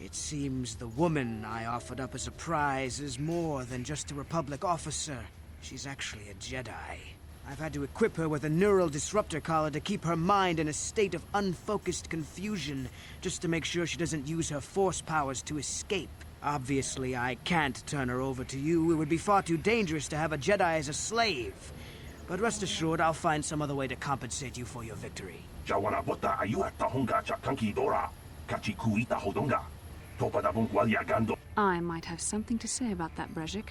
It seems the woman I offered up as a prize is more than just a Republic officer. She's actually a Jedi. I've had to equip her with a neural disruptor collar to keep her mind in a state of unfocused confusion, just to make sure she doesn't use her force powers to escape. Obviously, I can't turn her over to you. It would be far too dangerous to have a Jedi as a slave. But rest assured, I'll find some other way to compensate you for your victory. I might have something to say about that, Brejik.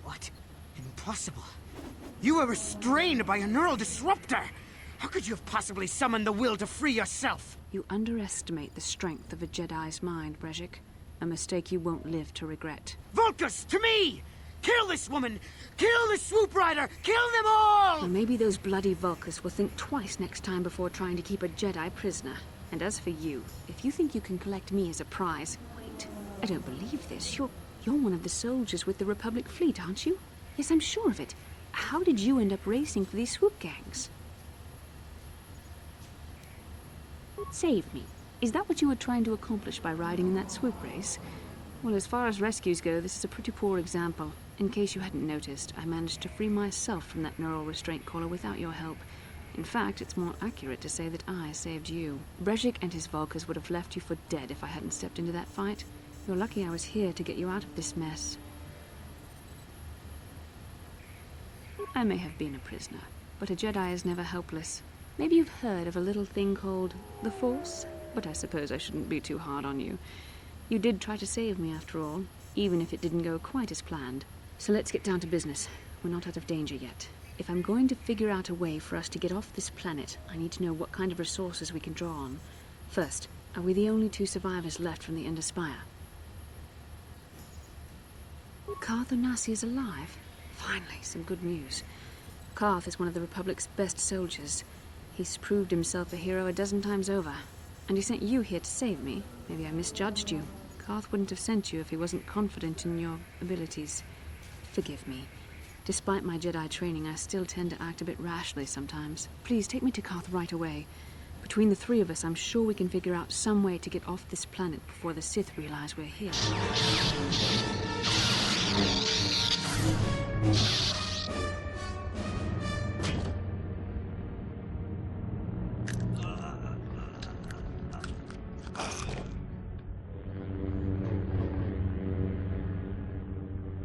What? Impossible. You were restrained by a neural disruptor! How could you have possibly summoned the will to free yourself? You underestimate the strength of a Jedi's mind, Brejik. A mistake you won't live to regret. Vulcus, to me! Kill this woman! Kill the swoop rider! Kill them all! Well, maybe those bloody Vulcus will think twice next time before trying to keep a Jedi prisoner. And as for you, if you think you can collect me as a prize... Wait, I don't believe this. You're one of the soldiers with the Republic fleet, aren't you? Yes, I'm sure of it. How did you end up racing for these swoop gangs? Save me. Is that what you were trying to accomplish by riding in that swoop race? Well, as far as rescues go, this is a pretty poor example. In case you hadn't noticed, I managed to free myself from that neural restraint collar without your help. In fact, it's more accurate to say that I saved you. Brejik and his Vulcans would have left you for dead if I hadn't stepped into that fight. You're lucky I was here to get you out of this mess. I may have been a prisoner, but a Jedi is never helpless. Maybe you've heard of a little thing called the Force? But I suppose I shouldn't be too hard on you. You did try to save me after all, even if it didn't go quite as planned. So let's get down to business. We're not out of danger yet. If I'm going to figure out a way for us to get off this planet, I need to know what kind of resources we can draw on. First, are we the only two survivors left from the Ender Spire? Karth Onasi is alive. Finally, some good news. Karth is one of the Republic's best soldiers. He's proved himself a hero a dozen times over. And he sent you here to save me. Maybe I misjudged you. Karth wouldn't have sent you if he wasn't confident in your abilities. Forgive me. Despite my Jedi training, I still tend to act a bit rashly sometimes. Please, take me to Karth right away. Between the three of us, I'm sure we can figure out some way to get off this planet before the Sith realize we're here.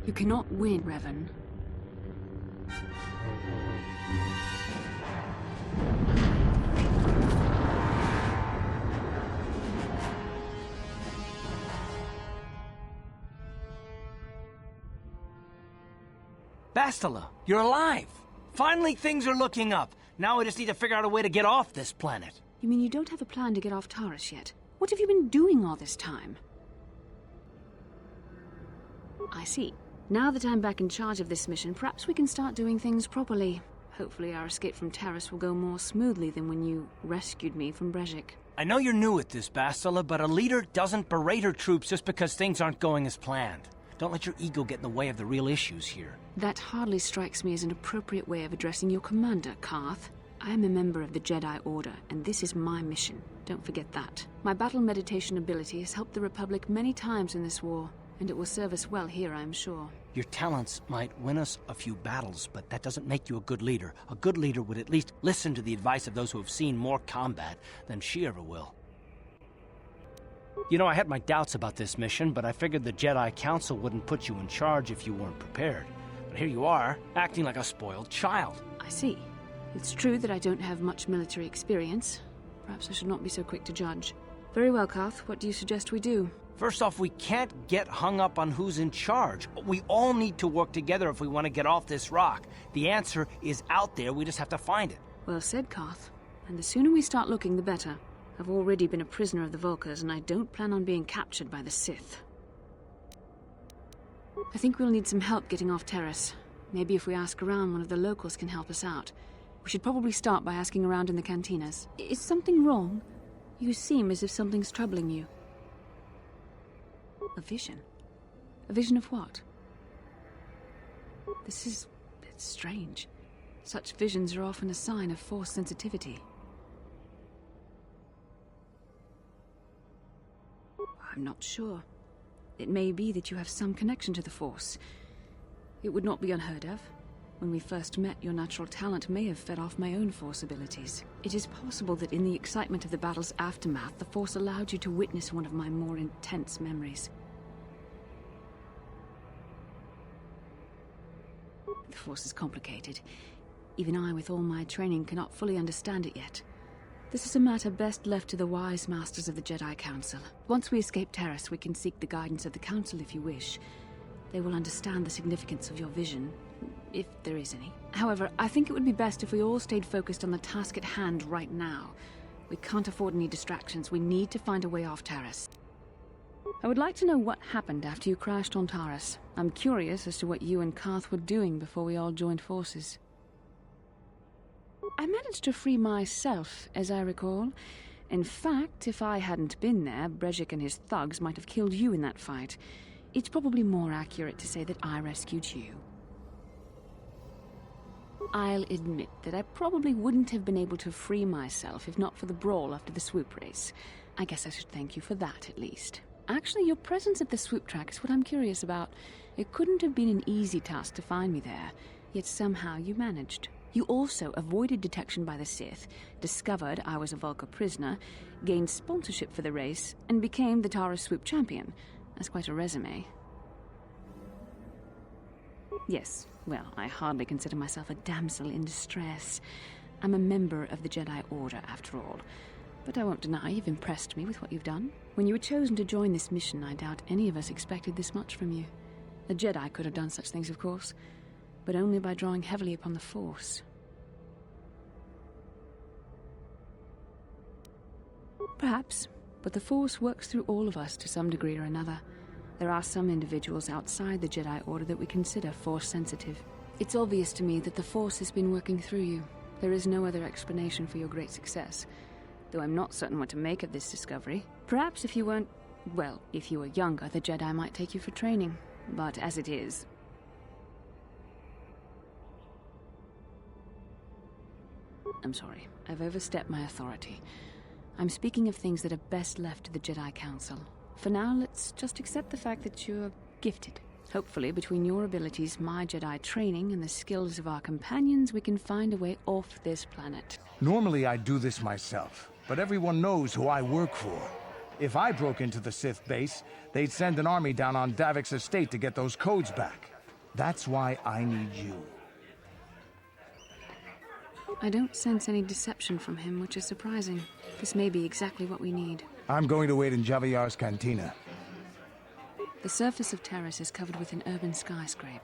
You cannot win, Revan. Bastila, you're alive! Finally, things are looking up. Now we just need to figure out a way to get off this planet. You mean you don't have a plan to get off Taris yet? What have you been doing all this time? I see. Now that I'm back in charge of this mission, perhaps we can start doing things properly. Hopefully our escape from Taris will go more smoothly than when you rescued me from Brejik. I know you're new at this, Bastila, but a leader doesn't berate her troops just because things aren't going as planned. Don't let your ego get in the way of the real issues here. That hardly strikes me as an appropriate way of addressing your commander, Karth. I am a member of the Jedi Order, and this is my mission. Don't forget that. My battle meditation ability has helped the Republic many times in this war, and it will serve us well here, I am sure. Your talents might win us a few battles, but that doesn't make you a good leader. A good leader would at least listen to the advice of those who have seen more combat than she ever will. You know, I had my doubts about this mission, but I figured the Jedi Council wouldn't put you in charge if you weren't prepared. But here you are, acting like a spoiled child. I see. It's true that I don't have much military experience. Perhaps I should not be so quick to judge. Very well, Karth. What do you suggest we do? First off, we can't get hung up on who's in charge. We all need to work together if we want to get off this rock. The answer is out there, we just have to find it. Well said, Karth. And the sooner we start looking, the better. I've already been a prisoner of the Vulcans, and I don't plan on being captured by the Sith. I think we'll need some help getting off Taris. Maybe if we ask around, one of the locals can help us out. We should probably start by asking around in the cantinas. Is something wrong? You seem as if something's troubling you. A vision? A vision of what? It's strange. Such visions are often a sign of force sensitivity. I'm not sure. It may be that you have some connection to the Force. It would not be unheard of. When we first met, your natural talent may have fed off my own Force abilities. It is possible that in the excitement of the battle's aftermath, the Force allowed you to witness one of my more intense memories. The Force is complicated. Even I, with all my training, cannot fully understand it yet. This is a matter best left to the wise masters of the Jedi Council. Once we escape Taris, we can seek the guidance of the Council if you wish. They will understand the significance of your vision, if there is any. However, I think it would be best if we all stayed focused on the task at hand right now. We can't afford any distractions. We need to find a way off Taris. I would like to know what happened after you crashed on Taris. I'm curious as to what you and Karth were doing before we all joined forces. I managed to free myself, as I recall. In fact, if I hadn't been there, Brejik and his thugs might have killed you in that fight. It's probably more accurate to say that I rescued you. I'll admit that I probably wouldn't have been able to free myself if not for the brawl after the swoop race. I guess I should thank you for that, at least. Actually, your presence at the swoop track is what I'm curious about. It couldn't have been an easy task to find me there, yet somehow you managed. You also avoided detection by the Sith, discovered I was a Vulca prisoner, gained sponsorship for the race, and became the Taris swoop champion. That's quite a resume. Yes, well, I hardly consider myself a damsel in distress. I'm a member of the Jedi Order, after all. But I won't deny you've impressed me with what you've done. When you were chosen to join this mission, I doubt any of us expected this much from you. A Jedi could have done such things, of course, but only by drawing heavily upon the Force. Perhaps, but the Force works through all of us to some degree or another. There are some individuals outside the Jedi Order that we consider Force-sensitive. It's obvious to me that the Force has been working through you. There is no other explanation for your great success, though I'm not certain what to make of this discovery. Perhaps if you weren't... well, if you were younger, the Jedi might take you for training. But as it is... I'm sorry. I've overstepped my authority. I'm speaking of things that are best left to the Jedi Council. For now, let's just accept the fact that you're gifted. Hopefully, between your abilities, my Jedi training, and the skills of our companions, we can find a way off this planet. Normally I'd do this myself, but everyone knows who I work for. If I broke into the Sith base, they'd send an army down on Davik's estate to get those codes back. That's why I need you. I don't sense any deception from him, which is surprising. This may be exactly what we need. I'm going to wait in Javiyar's cantina. The surface of Taris is covered with an urban skyscrape.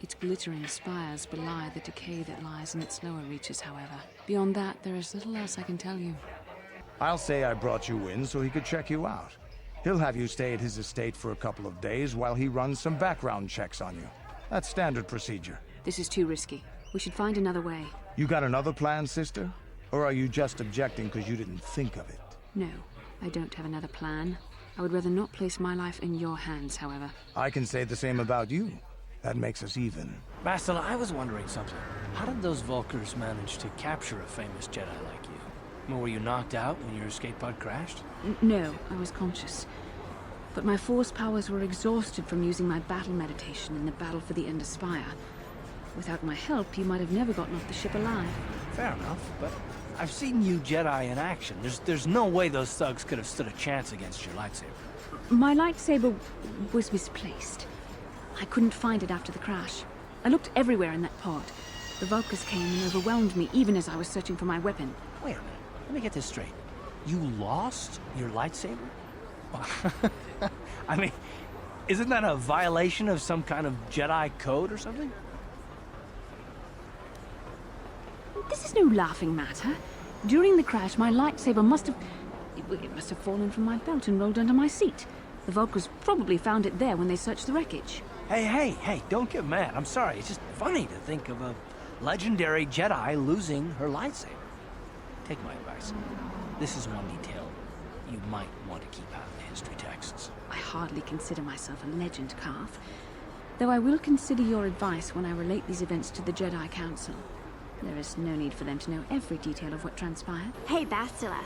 Its glittering spires belie the decay that lies in its lower reaches, however. Beyond that, there is little else I can tell you. I'll say I brought you in so he could check you out. He'll have you stay at his estate for a couple of days while he runs some background checks on you. That's standard procedure. This is too risky. We should find another way. You got another plan, sister? Or are you just objecting because you didn't think of it? No, I don't have another plan. I would rather not place my life in your hands, however. I can say the same about you. That makes us even. Bastila, I was wondering something. How did those Vulkars manage to capture a famous Jedi like you? Were you knocked out when your escape pod crashed? No, I was conscious. But my Force powers were exhausted from using my battle meditation in the battle for the Ender Spire. Without my help, you might have never gotten off the ship alive. Fair enough, but I've seen you Jedi in action. There's no way those thugs could have stood a chance against your lightsaber. My lightsaber was misplaced. I couldn't find it after the crash. I looked everywhere in that pod. The Vulkars came and overwhelmed me even as I was searching for my weapon. Wait a minute. Let me get this straight. You lost your lightsaber? I mean, isn't that a violation of some kind of Jedi code or something? This is no laughing matter. During the crash, my lightsaber must have fallen from my belt and rolled under my seat. The Vulkars probably found it there when they searched the wreckage. Hey, don't get mad. I'm sorry. It's just funny to think of a legendary Jedi losing her lightsaber. Take my advice. This is one detail you might want to keep out of the history texts. I hardly consider myself a legend, Karth. Though I will consider your advice when I relate these events to the Jedi Council. There is no need for them to know every detail of what transpired. Hey, Bastila.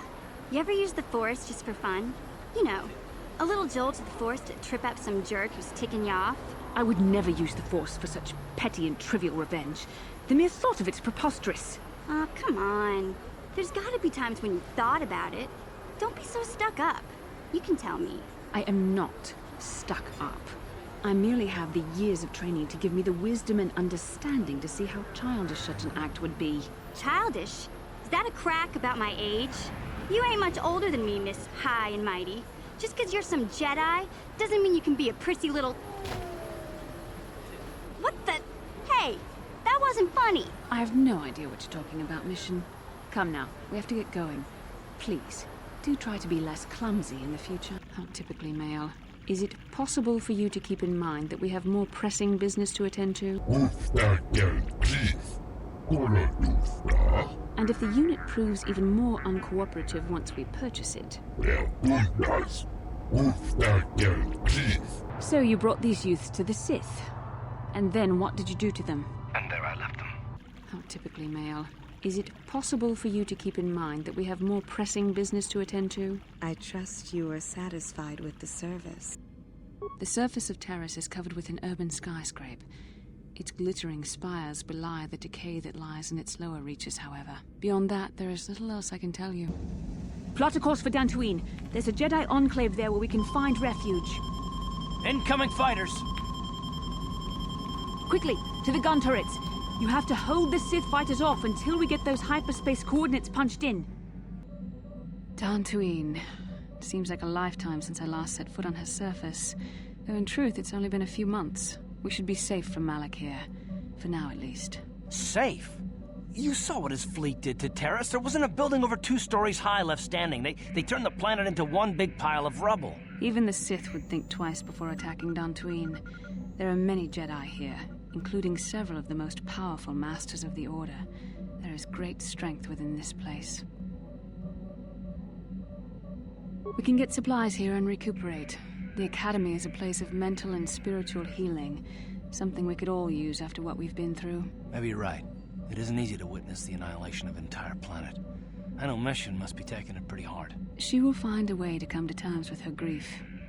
You ever use the Force just for fun? You know, A little jolt of the Force to trip up some jerk who's ticking you off? I would never use the Force for such petty and trivial revenge. The mere thought of it's preposterous. Oh, come on. There's gotta be times when you thought about it. Don't be so stuck up. You can tell me. I am not stuck up. I merely have the years of training to give me the wisdom and understanding to see how childish such an act would be. Childish? Is that a crack about my age? You ain't much older than me, Miss High and Mighty. Just 'cause you're some Jedi doesn't mean you can be a prissy little... What the... Hey, that wasn't funny. I have no idea what you're talking about, Mission. Come now, we have to get going. Please, do try to be less clumsy in the future. How typically male. Is it possible for you to keep in mind that we have more pressing business to attend to? And if the unit proves even more uncooperative once we purchase it. So you brought these youths to the Sith. And then what did you do to them? And there I left them. How typically male. Is it possible for you to keep in mind that we have more pressing business to attend to? I trust you are satisfied with the service. The surface of Taris is covered with an urban skyscrape. Its glittering spires belie the decay that lies in its lower reaches, however. Beyond that, there is little else I can tell you. Plot a course for Dantooine. There's a Jedi enclave there where we can find refuge. Incoming fighters! Quickly, to the gun turrets. You have to hold the Sith fighters off until we get those hyperspace coordinates punched in. Dantooine. Seems like a lifetime since I last set foot on her surface. Though in truth, it's only been a few months. We should be safe from Malak here. For now, at least. Safe? You saw what his fleet did to Taris. There wasn't a building over 2 stories high left standing. They turned the planet into one big pile of rubble. Even the Sith would think twice before attacking Dantooine. There are many Jedi here, including several of the most powerful masters of the Order. There is great strength within this place. We can get supplies here and recuperate. The Academy is a place of mental and spiritual healing, something we could all use after what we've been through. Maybe you're right. It isn't easy to witness the annihilation of an entire planet. I know Mission must be taking it pretty hard. She will find a way to come to terms with her grief.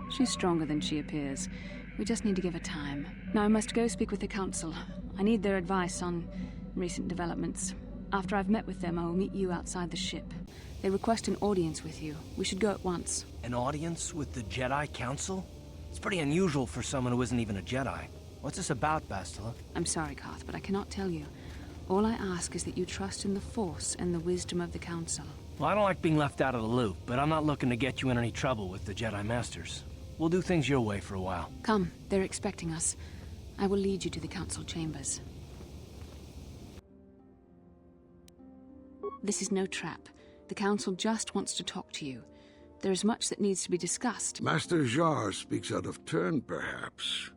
She's stronger than she appears. We just need to give her time. Now I must go speak with the Council. I need their advice on recent developments. After I've met with them, I will meet you outside the ship. They request an audience with you. We should go at once. An audience with the Jedi Council? It's pretty unusual for someone who isn't even a Jedi. What's this about, Bastila? I'm sorry, Carth, but I cannot tell you. All I ask is that you trust in the Force and the wisdom of the Council. Well, I don't like being left out of the loop, but I'm not looking to get you in any trouble with the Jedi Masters. We'll do things your way for a while. Come, they're expecting us. I will lead you to the Council chambers. This is no trap. The Council just wants to talk to you. There is much that needs to be discussed. Master Jar speaks out of turn, perhaps.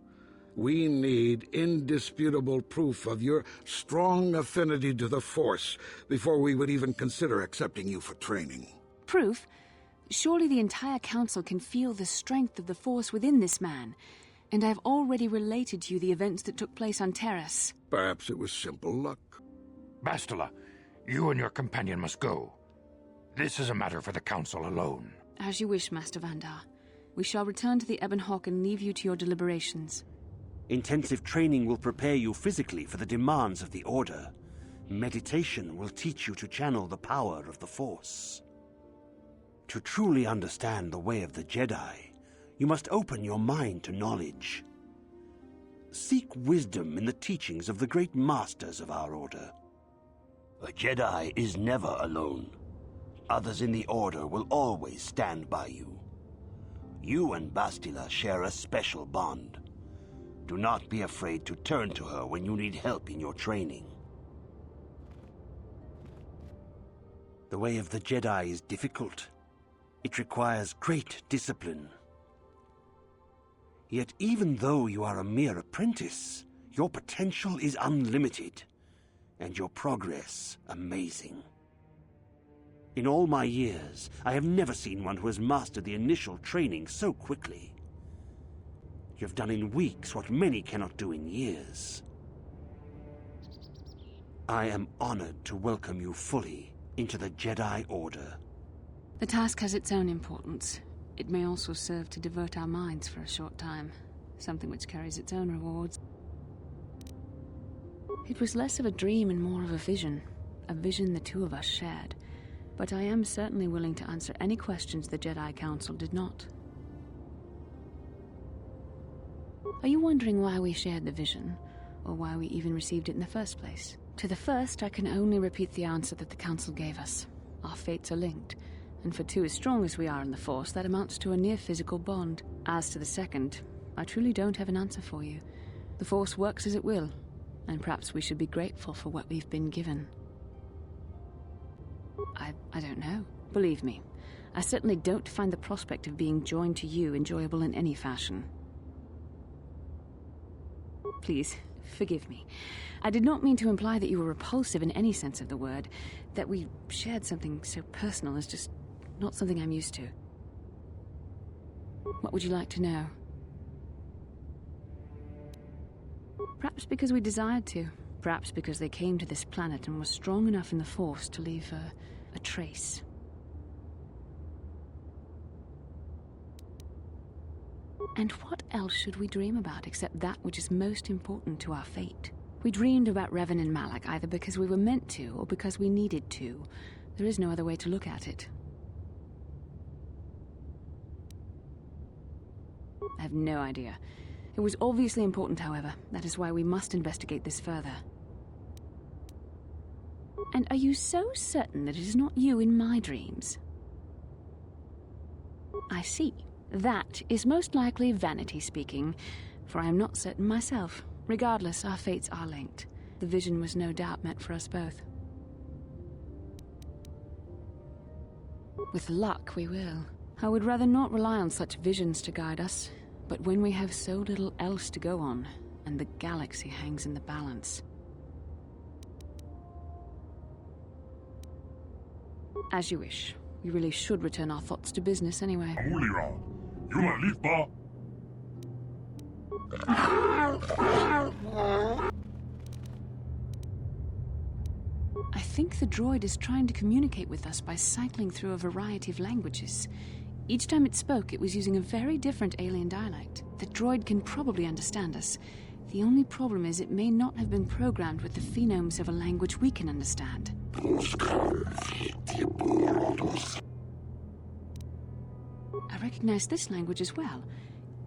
We need indisputable proof of your strong affinity to the Force before we would even consider accepting you for training. Proof? Surely the entire Council can feel the strength of the Force within this man. And I've already related to you the events that took place on Taris. Perhaps it was simple luck. Bastila, you and your companion must go. This is a matter for the Council alone. As you wish, Master Vandar. We shall return to the Ebon Hawk and leave you to your deliberations. Intensive training will prepare you physically for the demands of the Order. Meditation will teach you to channel the power of the Force. To truly understand the way of the Jedi, you must open your mind to knowledge. Seek wisdom in the teachings of the great masters of our Order. A Jedi is never alone. Others in the Order will always stand by you. You and Bastila share a special bond. Do not be afraid to turn to her when you need help in your training. The way of the Jedi is difficult. It requires great discipline. Yet even though you are a mere apprentice, your potential is unlimited, and your progress amazing. In all my years, I have never seen one who has mastered the initial training so quickly. You have done in weeks what many cannot do in years. I am honored to welcome you fully into the Jedi Order. The task has its own importance. It may also serve to divert our minds for a short time, something which carries its own rewards. It was less of a dream and more of a vision the two of us shared. But I am certainly willing to answer any questions the Jedi Council did not. Are you wondering why we shared the vision, or why we even received it in the first place? To the first, I can only repeat the answer that the Council gave us. Our fates are linked, and for two as strong as we are in the Force, that amounts to a near-physical bond. As to the second, I truly don't have an answer for you. The Force works as it will, and perhaps we should be grateful for what we've been given. I don't know. Believe me, I certainly don't find the prospect of being joined to you enjoyable in any fashion. Please, forgive me. I did not mean to imply that you were repulsive in any sense of the word. That we shared something so personal is just not something I'm used to. What would you like to know? Perhaps because we desired to. Perhaps because they came to this planet and were strong enough in the Force to leave a trace. And what else should we dream about except that which is most important to our fate? We dreamed about Revan and Malak either because we were meant to or because we needed to. There is no other way to look at it. I have no idea. It was obviously important, however. That is why we must investigate this further. And are you so certain that it is not you in my dreams? I see. That is most likely vanity speaking, for I am not certain myself. Regardless, our fates are linked. The vision was no doubt meant for us both. With luck, we will. I would rather not rely on such visions to guide us, but when we have so little else to go on, and the galaxy hangs in the balance. As you wish. We really should return our thoughts to business anyway. I think the droid is trying to communicate with us by cycling through a variety of languages. Each time it spoke, it was using a very different alien dialect. The droid can probably understand us. The only problem is it may not have been programmed with the phonemes of a language we can understand. I recognize this language as well.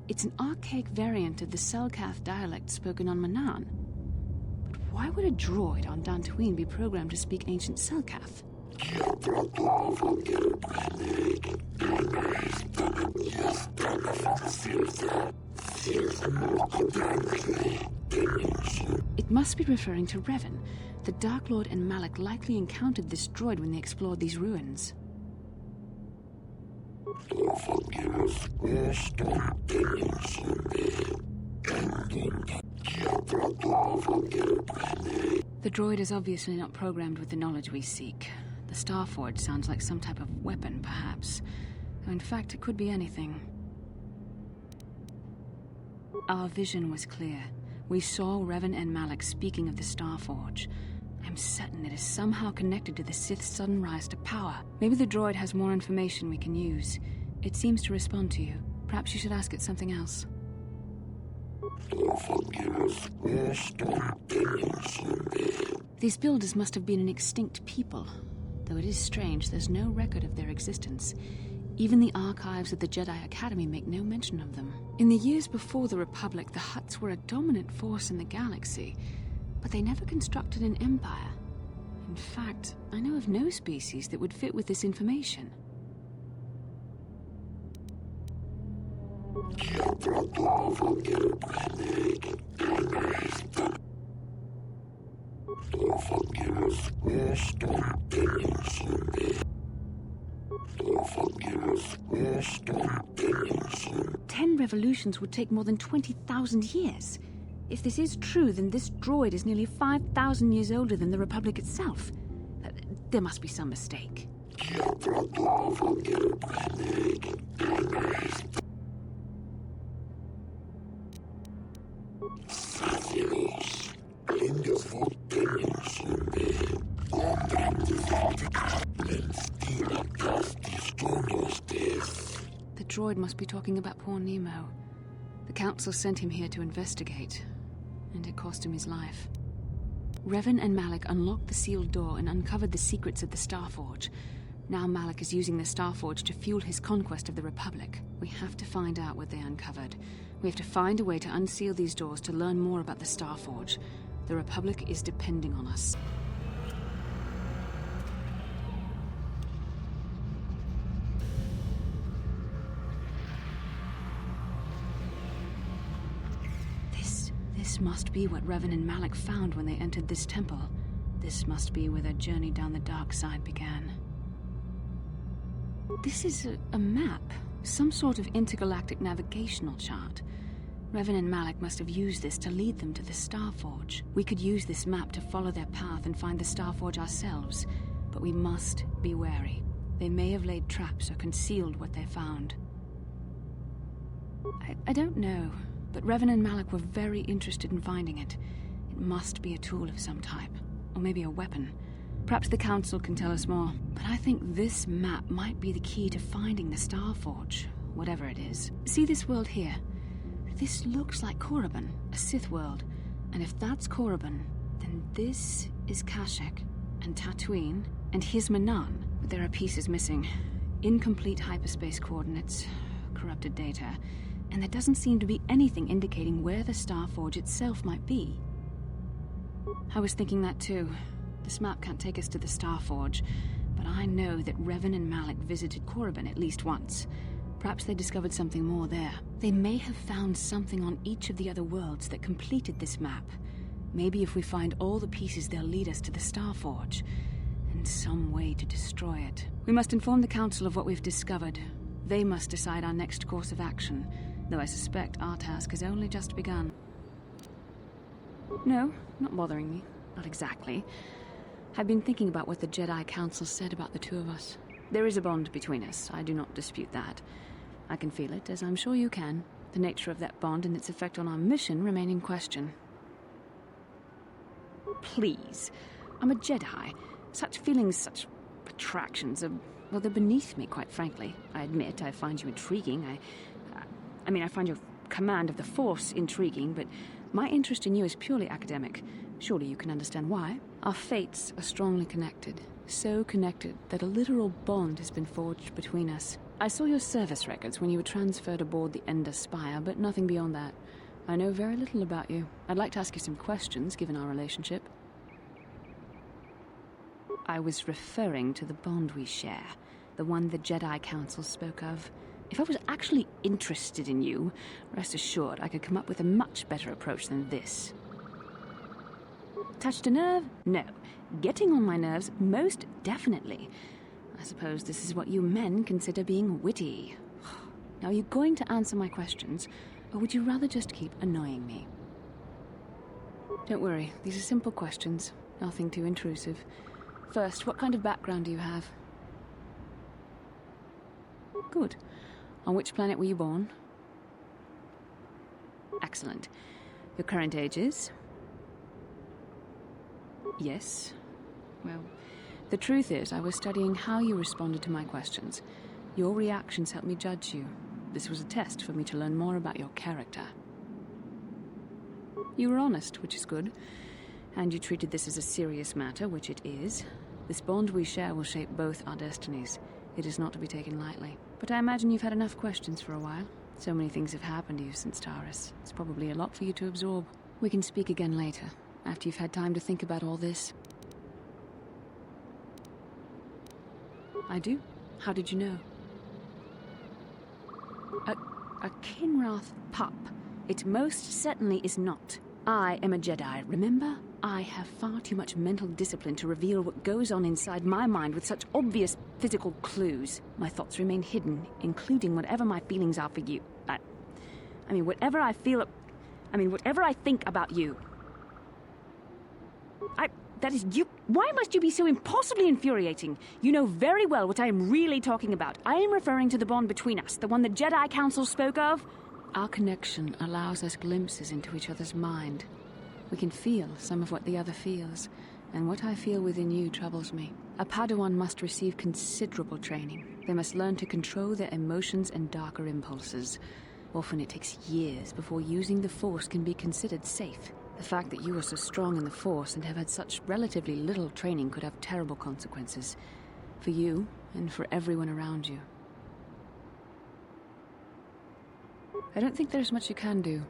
It's an archaic variant of the Selkath dialect spoken on Manaan. But why would a droid on Dantooine be programmed to speak ancient Selkath? It must be referring to Revan. The Dark Lord and Malak likely encountered this droid when they explored these ruins. The droid is obviously not programmed with the knowledge we seek. The Starforge sounds like some type of weapon, perhaps. Though in fact, it could be anything. Our vision was clear. We saw Revan and Malak speaking of the Starforge. I'm certain it is somehow connected to the Sith's sudden rise to power. Maybe the droid has more information we can use. It seems to respond to you. Perhaps you should ask it something else. These builders must have been an extinct people. Though it is strange, there's no record of their existence. Even the archives of the Jedi Academy make no mention of them. In the years before the Republic, the Hutts were a dominant force in the galaxy, but they never constructed an empire. In fact, I know of no species that would fit with this information. Ten revolutions would take more than 20,000 years. If this is true, then this droid is nearly 5,000 years older than the Republic itself. There must be some mistake. The droid must be talking about poor Nemo. The Council sent him here to investigate, and it cost him his life. Revan and Malak unlocked the sealed door and uncovered the secrets of the Starforge. Now Malak is using the Starforge to fuel his conquest of the Republic. We have to find out what they uncovered. We have to find a way to unseal these doors to learn more about the Starforge. The Republic is depending on us. This must be what Revan and Malak found when they entered this temple. This must be where their journey down the dark side began. This is a map, some sort of intergalactic navigational chart. Revan and Malak must have used this to lead them to the Starforge. We could use this map to follow their path and find the Starforge ourselves, but we must be wary. They may have laid traps or concealed what they found. I don't know. But Revan and Malak were very interested in finding it. It must be a tool of some type, or maybe a weapon. Perhaps the Council can tell us more, but I think this map might be the key to finding the Starforge, whatever it is. See this world here? This looks like Korriban, a Sith world. And if that's Korriban, then this is Kashyyyk, and Tatooine, and here's Manan. But there are pieces missing. Incomplete hyperspace coordinates, corrupted data, and there doesn't seem to be anything indicating where the Starforge itself might be. I was thinking that too. This map can't take us to the Starforge, but I know that Revan and Malak visited Korriban at least once. Perhaps they discovered something more there. They may have found something on each of the other worlds that completed this map. Maybe if we find all the pieces, they'll lead us to the Starforge, and some way to destroy it. We must inform the Council of what we've discovered. They must decide our next course of action, though I suspect our task has only just begun. No, not bothering me. Not exactly. I've been thinking about what the Jedi Council said about the two of us. There is a bond between us, I do not dispute that. I can feel it, as I'm sure you can. The nature of that bond and its effect on our mission remain in question. Please. I'm a Jedi. Such feelings, such attractions are, well, they're beneath me, quite frankly. I admit I find you intriguing. I find your command of the Force intriguing, but my interest in you is purely academic. Surely you can understand why. Our fates are strongly connected. So connected that a literal bond has been forged between us. I saw your service records when you were transferred aboard the Ender Spire, but nothing beyond that. I know very little about you. I'd like to ask you some questions, given our relationship. I was referring to the bond we share, the one the Jedi Council spoke of. If I was actually interested in you, rest assured I could come up with a much better approach than this. Touched a nerve? No. Getting on my nerves? Most definitely. I suppose this is what you men consider being witty. Now, are you going to answer my questions, or would you rather just keep annoying me? Don't worry, these are simple questions. Nothing too intrusive. First, what kind of background do you have? Good. On which planet were you born? Excellent. Your current age is? Yes. Well, the truth is, I was studying how you responded to my questions. Your reactions helped me judge you. This was a test for me to learn more about your character. You were honest, which is good. And you treated this as a serious matter, which it is. This bond we share will shape both our destinies. It is not to be taken lightly. But I imagine you've had enough questions for a while. So many things have happened to you since Taris. It's probably a lot for you to absorb. We can speak again later, after you've had time to think about all this. I do? How did you know? A Kinrath pup. It most certainly is not. I am a Jedi, remember? I have far too much mental discipline to reveal what goes on inside my mind with such obvious physical clues. My thoughts remain hidden, including whatever my feelings are for you. Whatever I feel... whatever I think about you. That is you... Why must you be so impossibly infuriating? You know very well what I am really talking about. I am referring to the bond between us, the one the Jedi Council spoke of. Our connection allows us glimpses into each other's mind. We can feel some of what the other feels, and what I feel within you troubles me. A Padawan must receive considerable training. They must learn to control their emotions and darker impulses. Often it takes years before using the Force can be considered safe. The fact that you are so strong in the Force and have had such relatively little training could have terrible consequences. For you, and for everyone around you. I don't think there's much you can do.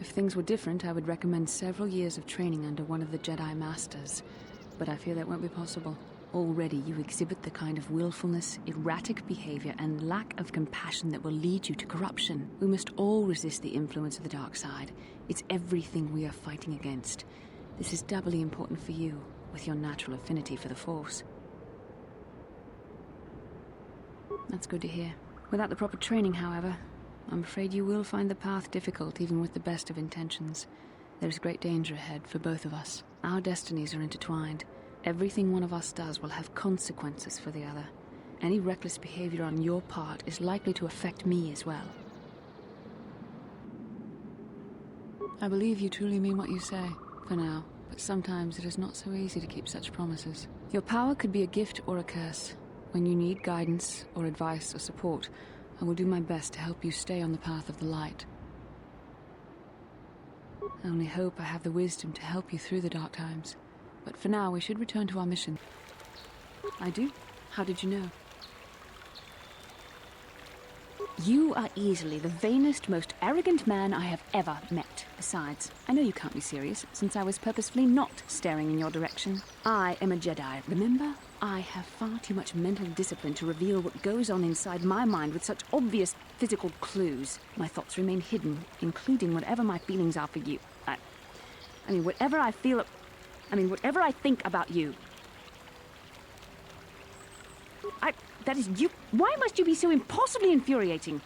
If things were different, I would recommend several years of training under one of the Jedi Masters. But I fear that won't be possible. Already you exhibit the kind of willfulness, erratic behavior, and lack of compassion that will lead you to corruption. We must all resist the influence of the dark side. It's everything we are fighting against. This is doubly important for you, with your natural affinity for the Force. That's good to hear. Without the proper training, however, I'm afraid you will find the path difficult even with the best of intentions. There's great danger ahead for both of us. Our destinies are intertwined. Everything one of us does will have consequences for the other. Any reckless behavior on your part is likely to affect me as well. I believe you truly mean what you say, for now, but sometimes it is not so easy to keep such promises. Your power could be a gift or a curse. When you need guidance or advice or support, I will do my best to help you stay on the path of the light. I only hope I have the wisdom to help you through the dark times. But for now, we should return to our mission. I do? How did you know? You are easily the vainest, most arrogant man I have ever met. Besides, I know you can't be serious, since I was purposefully not staring in your direction. I am a Jedi, remember? I have far too much mental discipline to reveal what goes on inside my mind with such obvious physical clues. My thoughts remain hidden, including whatever my feelings are for you. Whatever I think about you. That is you. Why must you be so impossibly infuriating?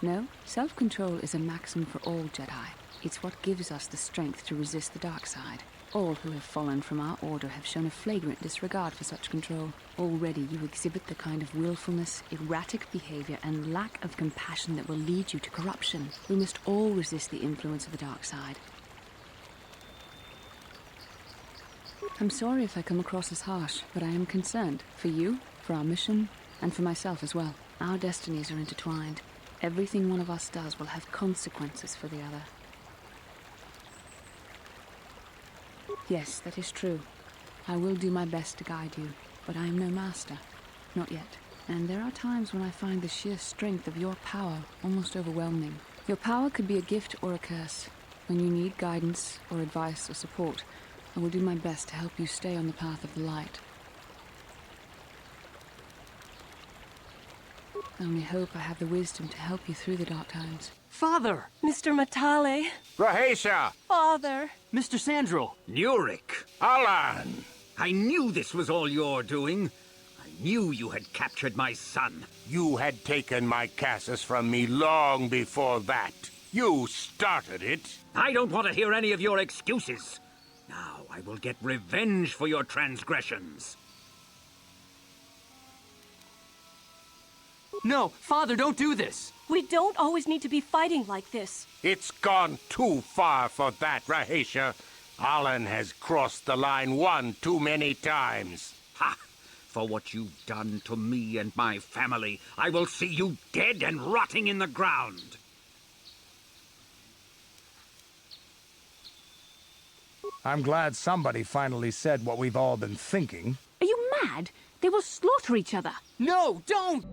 No, self-control is a maxim for all Jedi. It's what gives us the strength to resist the dark side. All who have fallen from our order have shown a flagrant disregard for such control. Already you exhibit the kind of willfulness, erratic behavior, and lack of compassion that will lead you to corruption. We must all resist the influence of the dark side. I'm sorry if I come across as harsh, but I am concerned for you, for our mission, and for myself as well. Our destinies are intertwined. Everything one of us does will have consequences for the other. Yes, that is true. I will do my best to guide you, but I am no master. Not yet. And there are times when I find the sheer strength of your power almost overwhelming. Your power could be a gift or a curse. When you need guidance or advice or support, I will do my best to help you stay on the path of the light. I only hope I have the wisdom to help you through the dark times. Father! Mr. Matale. Rahesia! Father. Mr. Sandro! Nurik! Alan! I knew this was all your doing. I knew you had captured my son. You had taken my Casus from me long before that. You started it. I don't want to hear any of your excuses. Now I will get revenge for your transgressions. No, Father, don't do this! We don't always need to be fighting like this. It's gone too far for that, Rahesia. Alan has crossed the line one too many times. Ha! For what you've done to me and my family, I will see you dead and rotting in the ground. I'm glad somebody finally said what we've all been thinking. Are you mad? They will slaughter each other. No, don't!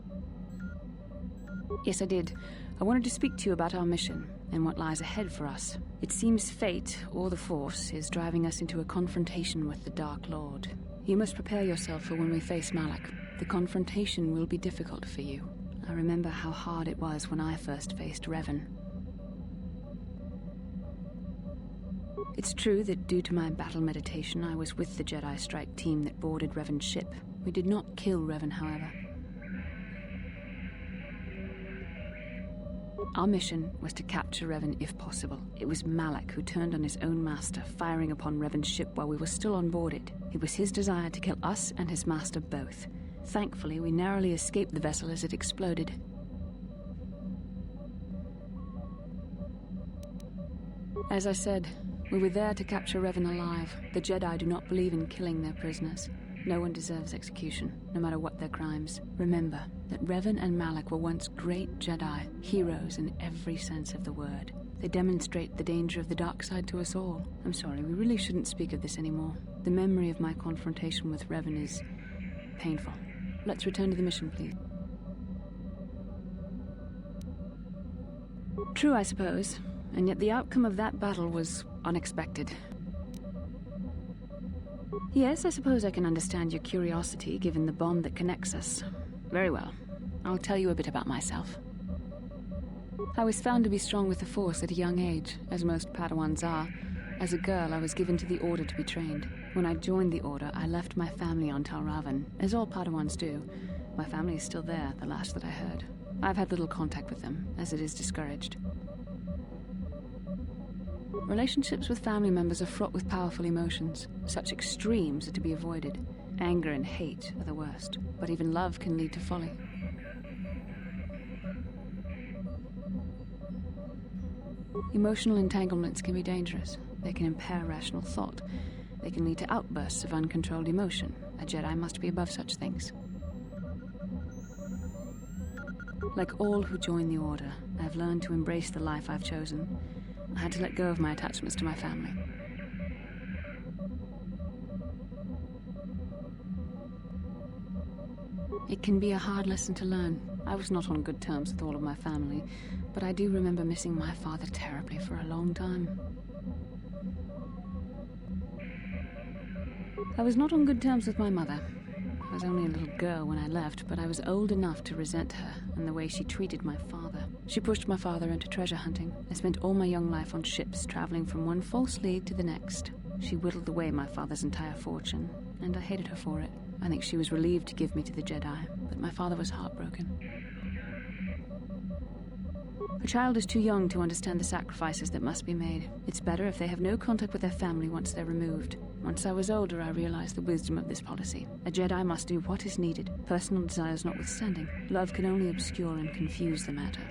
Yes, I did. I wanted to speak to you about our mission and what lies ahead for us. It seems fate, or the Force, is driving us into a confrontation with the Dark Lord. You must prepare yourself for when we face Malak. The confrontation will be difficult for you. I remember how hard it was when I first faced Revan. It's true that due to my battle meditation, I was with the Jedi strike team that boarded Revan's ship. We did not kill Revan, however. Our mission was to capture Revan if possible. It was Malak who turned on his own master, firing upon Revan's ship while we were still on board it. It was his desire to kill us and his master both. Thankfully, we narrowly escaped the vessel as it exploded. As I said, we were there to capture Revan alive. The Jedi do not believe in killing their prisoners. No one deserves execution, no matter what their crimes. Remember that Revan and Malak were once great Jedi, heroes in every sense of the word. They demonstrate the danger of the dark side to us all. I'm sorry, we really shouldn't speak of this anymore. The memory of my confrontation with Revan is painful. Let's return to the mission, please. True, I suppose, and yet the outcome of that battle was unexpected. Yes, I suppose I can understand your curiosity, given the bond that connects us. Very well. I'll tell you a bit about myself. I was found to be strong with the Force at a young age, as most Padawans are. As a girl, I was given to the Order to be trained. When I joined the Order, I left my family on Talravan, as all Padawans do. My family is still there, the last that I heard. I've had little contact with them, as it is discouraged. Relationships with family members are fraught with powerful emotions. Such extremes are to be avoided. Anger and hate are the worst, but even love can lead to folly. Emotional entanglements can be dangerous. They can impair rational thought. They can lead to outbursts of uncontrolled emotion. A Jedi must be above such things. Like all who join the Order, I've learned to embrace the life I've chosen. I had to let go of my attachments to my family. It can be a hard lesson to learn. I was not on good terms with all of my family, but I do remember missing my father terribly for a long time. I was not on good terms with my mother. I was only a little girl when I left, but I was old enough to resent her and the way she treated my father. She pushed my father into treasure hunting. I spent all my young life on ships, traveling from one false lead to the next. She whittled away my father's entire fortune, and I hated her for it. I think she was relieved to give me to the Jedi, but my father was heartbroken. A child is too young to understand the sacrifices that must be made. It's better if they have no contact with their family once they're removed. Once I was older, I realized the wisdom of this policy. A Jedi must do what is needed, personal desires notwithstanding. Love can only obscure and confuse the matter.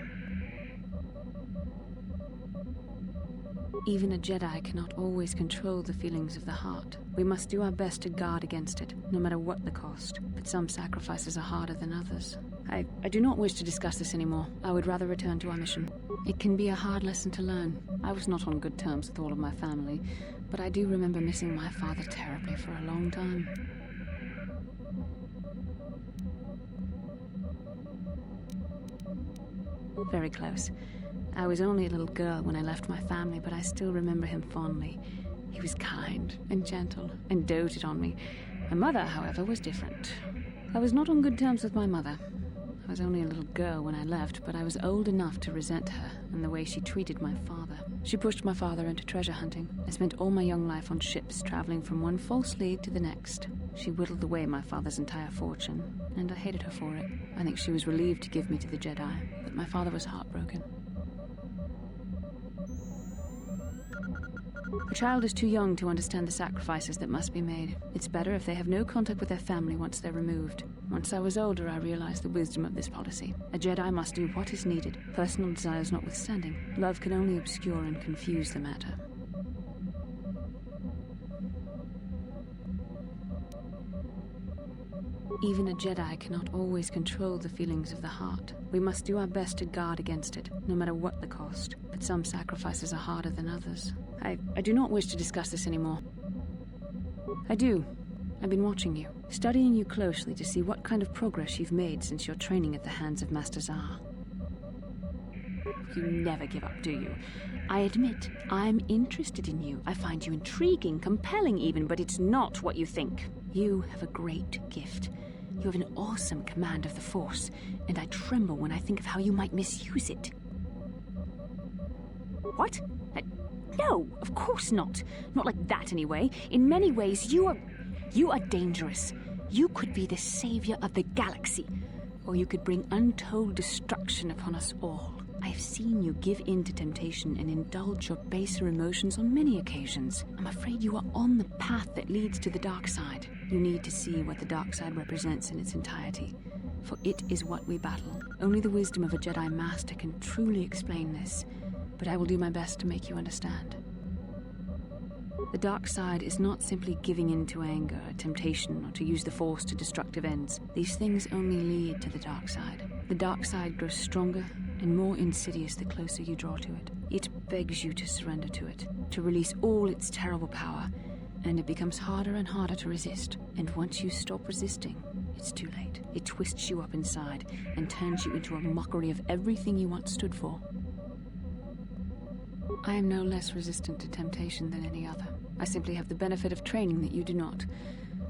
Even a Jedi cannot always control the feelings of the heart. We must do our best to guard against it, no matter what the cost. But some sacrifices are harder than others. I do not wish to discuss this anymore. I would rather return to our mission. It can be a hard lesson to learn. I was not on good terms with all of my family, but I do remember missing my father terribly for a long time. Very close. I was only a little girl when I left my family, but I still remember him fondly. He was kind and gentle and doted on me. My mother, however, was different. I was not on good terms with my mother. I was only a little girl when I left, but I was old enough to resent her and the way she treated my father. She pushed my father into treasure hunting. I spent all my young life on ships, traveling from one false lead to the next. She whittled away my father's entire fortune, and I hated her for it. I think she was relieved to give me to the Jedi, but my father was heartbroken. A child is too young to understand the sacrifices that must be made. It's better if they have no contact with their family once they're removed. Once I was older, I realized the wisdom of this policy. A Jedi must do what is needed, personal desires notwithstanding. Love can only obscure and confuse the matter. Even a Jedi cannot always control the feelings of the heart. We must do our best to guard against it, no matter what the cost. But some sacrifices are harder than others. I do not wish to discuss this anymore. I do. I've been watching you, studying you closely to see what kind of progress you've made since your training at the hands of Master Zar. You never give up, do you? I admit, I'm interested in you. I find you intriguing, compelling even, but it's not what you think. You have a great gift. You have an awesome command of the Force, and I tremble when I think of how you might misuse it. What? No, of course not. Not like that, anyway. In many ways, you are dangerous. You could be the savior of the galaxy, or you could bring untold destruction upon us all. I have seen you give in to temptation and indulge your baser emotions on many occasions. I'm afraid you are on the path that leads to the dark side. You need to see what the dark side represents in its entirety, for it is what we battle. Only the wisdom of a Jedi Master can truly explain this, but I will do my best to make you understand. The dark side is not simply giving in to anger, temptation, or to use the Force to destructive ends. These things only lead to the dark side. The dark side grows stronger and more insidious the closer you draw to it. It begs you to surrender to it, to release all its terrible power, and it becomes harder and harder to resist. And once you stop resisting, it's too late. It twists you up inside and turns you into a mockery of everything you once stood for. I am no less resistant to temptation than any other. I simply have the benefit of training that you do not.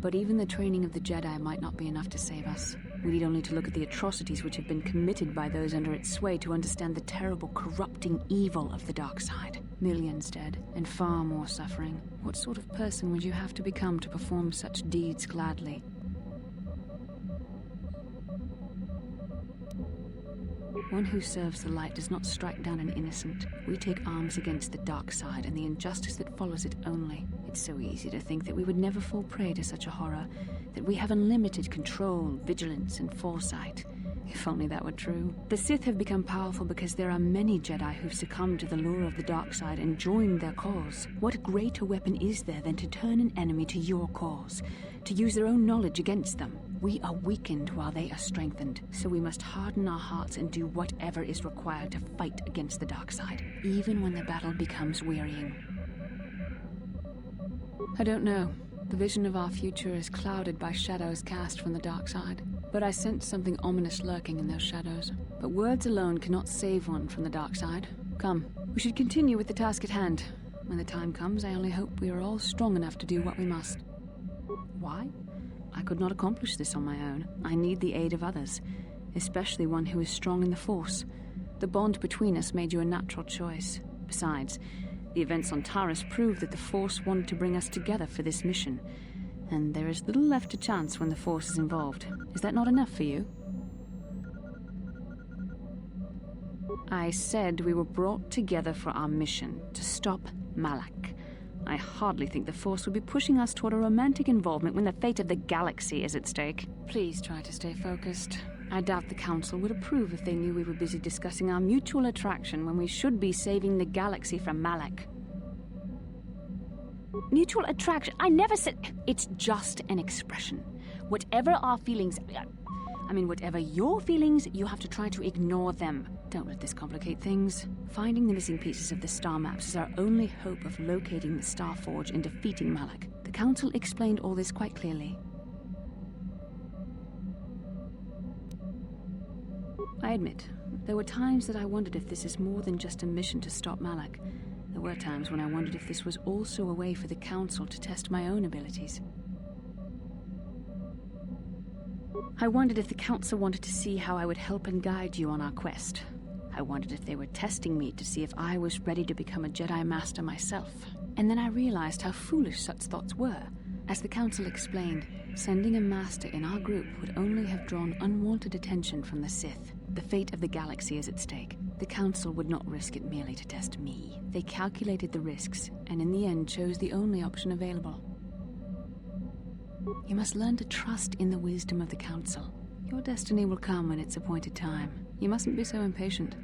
But even the training of the Jedi might not be enough to save us. We need only to look at the atrocities which have been committed by those under its sway to understand the terrible, corrupting evil of the dark side. Millions dead, and far more suffering. What sort of person would you have to become to perform such deeds gladly? One who serves the light does not strike down an innocent. We take arms against the dark side and the injustice that follows it only. It's so easy to think that we would never fall prey to such a horror, that we have unlimited control, vigilance, and foresight. If only that were true. The Sith have become powerful because there are many Jedi who've succumbed to the lure of the dark side and joined their cause. What greater weapon is there than to turn an enemy to your cause, to use their own knowledge against them? We are weakened while they are strengthened, so we must harden our hearts and do whatever is required to fight against the dark side, even when the battle becomes wearying. I don't know. The vision of our future is clouded by shadows cast from the dark side. But I sense something ominous lurking in those shadows. But words alone cannot save one from the dark side. Come, we should continue with the task at hand. When the time comes, I only hope we are all strong enough to do what we must. Why? I could not accomplish this on my own. I need the aid of others, especially one who is strong in the Force. The bond between us made you a natural choice. Besides, the events on Taris prove that the Force wanted to bring us together for this mission. And there is little left to chance when the Force is involved. Is that not enough for you? I said we were brought together for our mission, to stop Malak. I hardly think the Force would be pushing us toward a romantic involvement when the fate of the galaxy is at stake. Please try to stay focused. I doubt the Council would approve if they knew we were busy discussing our mutual attraction when we should be saving the galaxy from Malak. Mutual attraction? I never said... It's just an expression. Whatever our feelings... whatever your feelings, you have to try to ignore them. Don't let this complicate things. Finding the missing pieces of the star maps is our only hope of locating the Star Forge and defeating Malak. The Council explained all this quite clearly. I admit, there were times that I wondered if this is more than just a mission to stop Malak. There were times when I wondered if this was also a way for the Council to test my own abilities. I wondered if the Council wanted to see how I would help and guide you on our quest. I wondered if they were testing me to see if I was ready to become a Jedi Master myself. And then I realized how foolish such thoughts were. As the Council explained, sending a Master in our group would only have drawn unwanted attention from the Sith. The fate of the galaxy is at stake. The Council would not risk it merely to test me. They calculated the risks, and in the end chose the only option available. You must learn to trust in the wisdom of the Council. Your destiny will come when its appointed time. You mustn't be so impatient.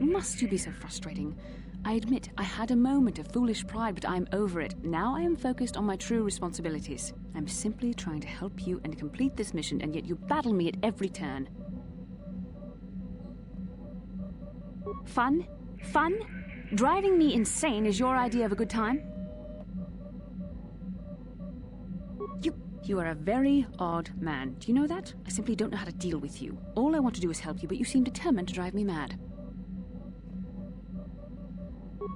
Must you be so frustrating? I admit I had a moment of foolish pride, but I'm over it. Now I am focused on my true responsibilities. I'm simply trying to help you and complete this mission, and yet you battle me at every turn. Fun? Fun? Driving me insane is your idea of a good time? You are a very odd man. Do you know that? I simply don't know how to deal with you. All I want to do is help you, but you seem determined to drive me mad.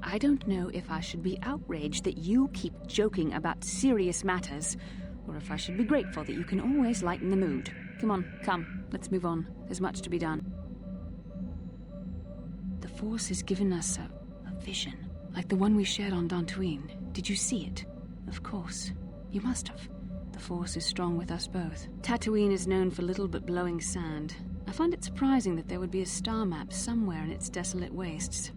I don't know if I should be outraged that you keep joking about serious matters, or if I should be grateful that you can always lighten the mood. Come on, come, let's move on. There's much to be done. The Force has given us a vision, like the one we shared on Dantooine. Did you see it? Of course. You must have. The Force is strong with us both. Tatooine is known for little but blowing sand. I find it surprising that there would be a star map somewhere in its desolate wastes.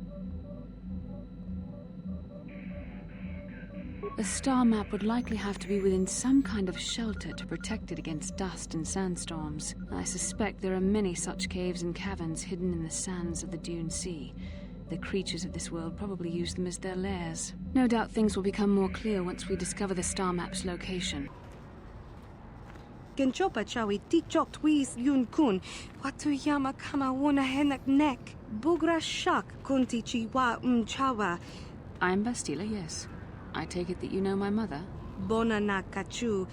The star map would likely have to be within some kind of shelter to protect it against dust and sandstorms. I suspect there are many such caves and caverns hidden in the sands of the Dune Sea. The creatures of this world probably use them as their lairs. No doubt things will become more clear once we discover the star map's location. Genchopa chawi tikchok twis yun kun. Watu yama kama wona henak nek. Bugra shak kunti chiwa chawa. I'm Bastila, yes. I take it that you know my mother? Bona na kachu.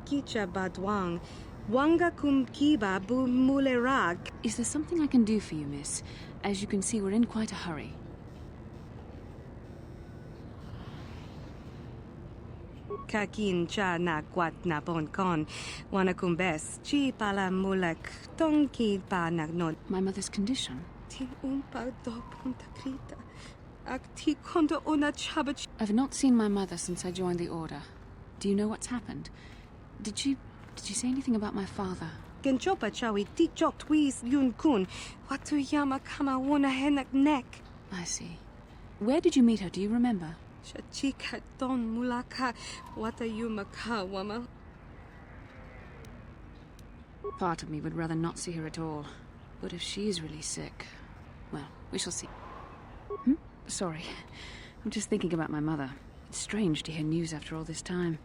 Kicha badwang. Wanga kum kiba bu mulerag. Is there something I can do for you, miss? As you can see, we're in quite a hurry. Kakin cha na kwat na bon kon. Wana kumbes. Chi pala mulak. Tonki pa nagnon. My mother's condition? Tin umpa do punta krita. Akti konda ona chabach. I've not seen my mother since I joined the Order. Do you know what's happened? Did you say anything about my father? Genchopa chawi tikchok twis yun kun. Watu yama kama wona henak nek. I see. Where did you meet her? Do you remember? Shachika don mulaka. Wata yumaka wama. Part of me would rather not see her at all. But if she is really sick, well, we shall see. Sorry. I'm just thinking about my mother. It's strange to hear news after all this time.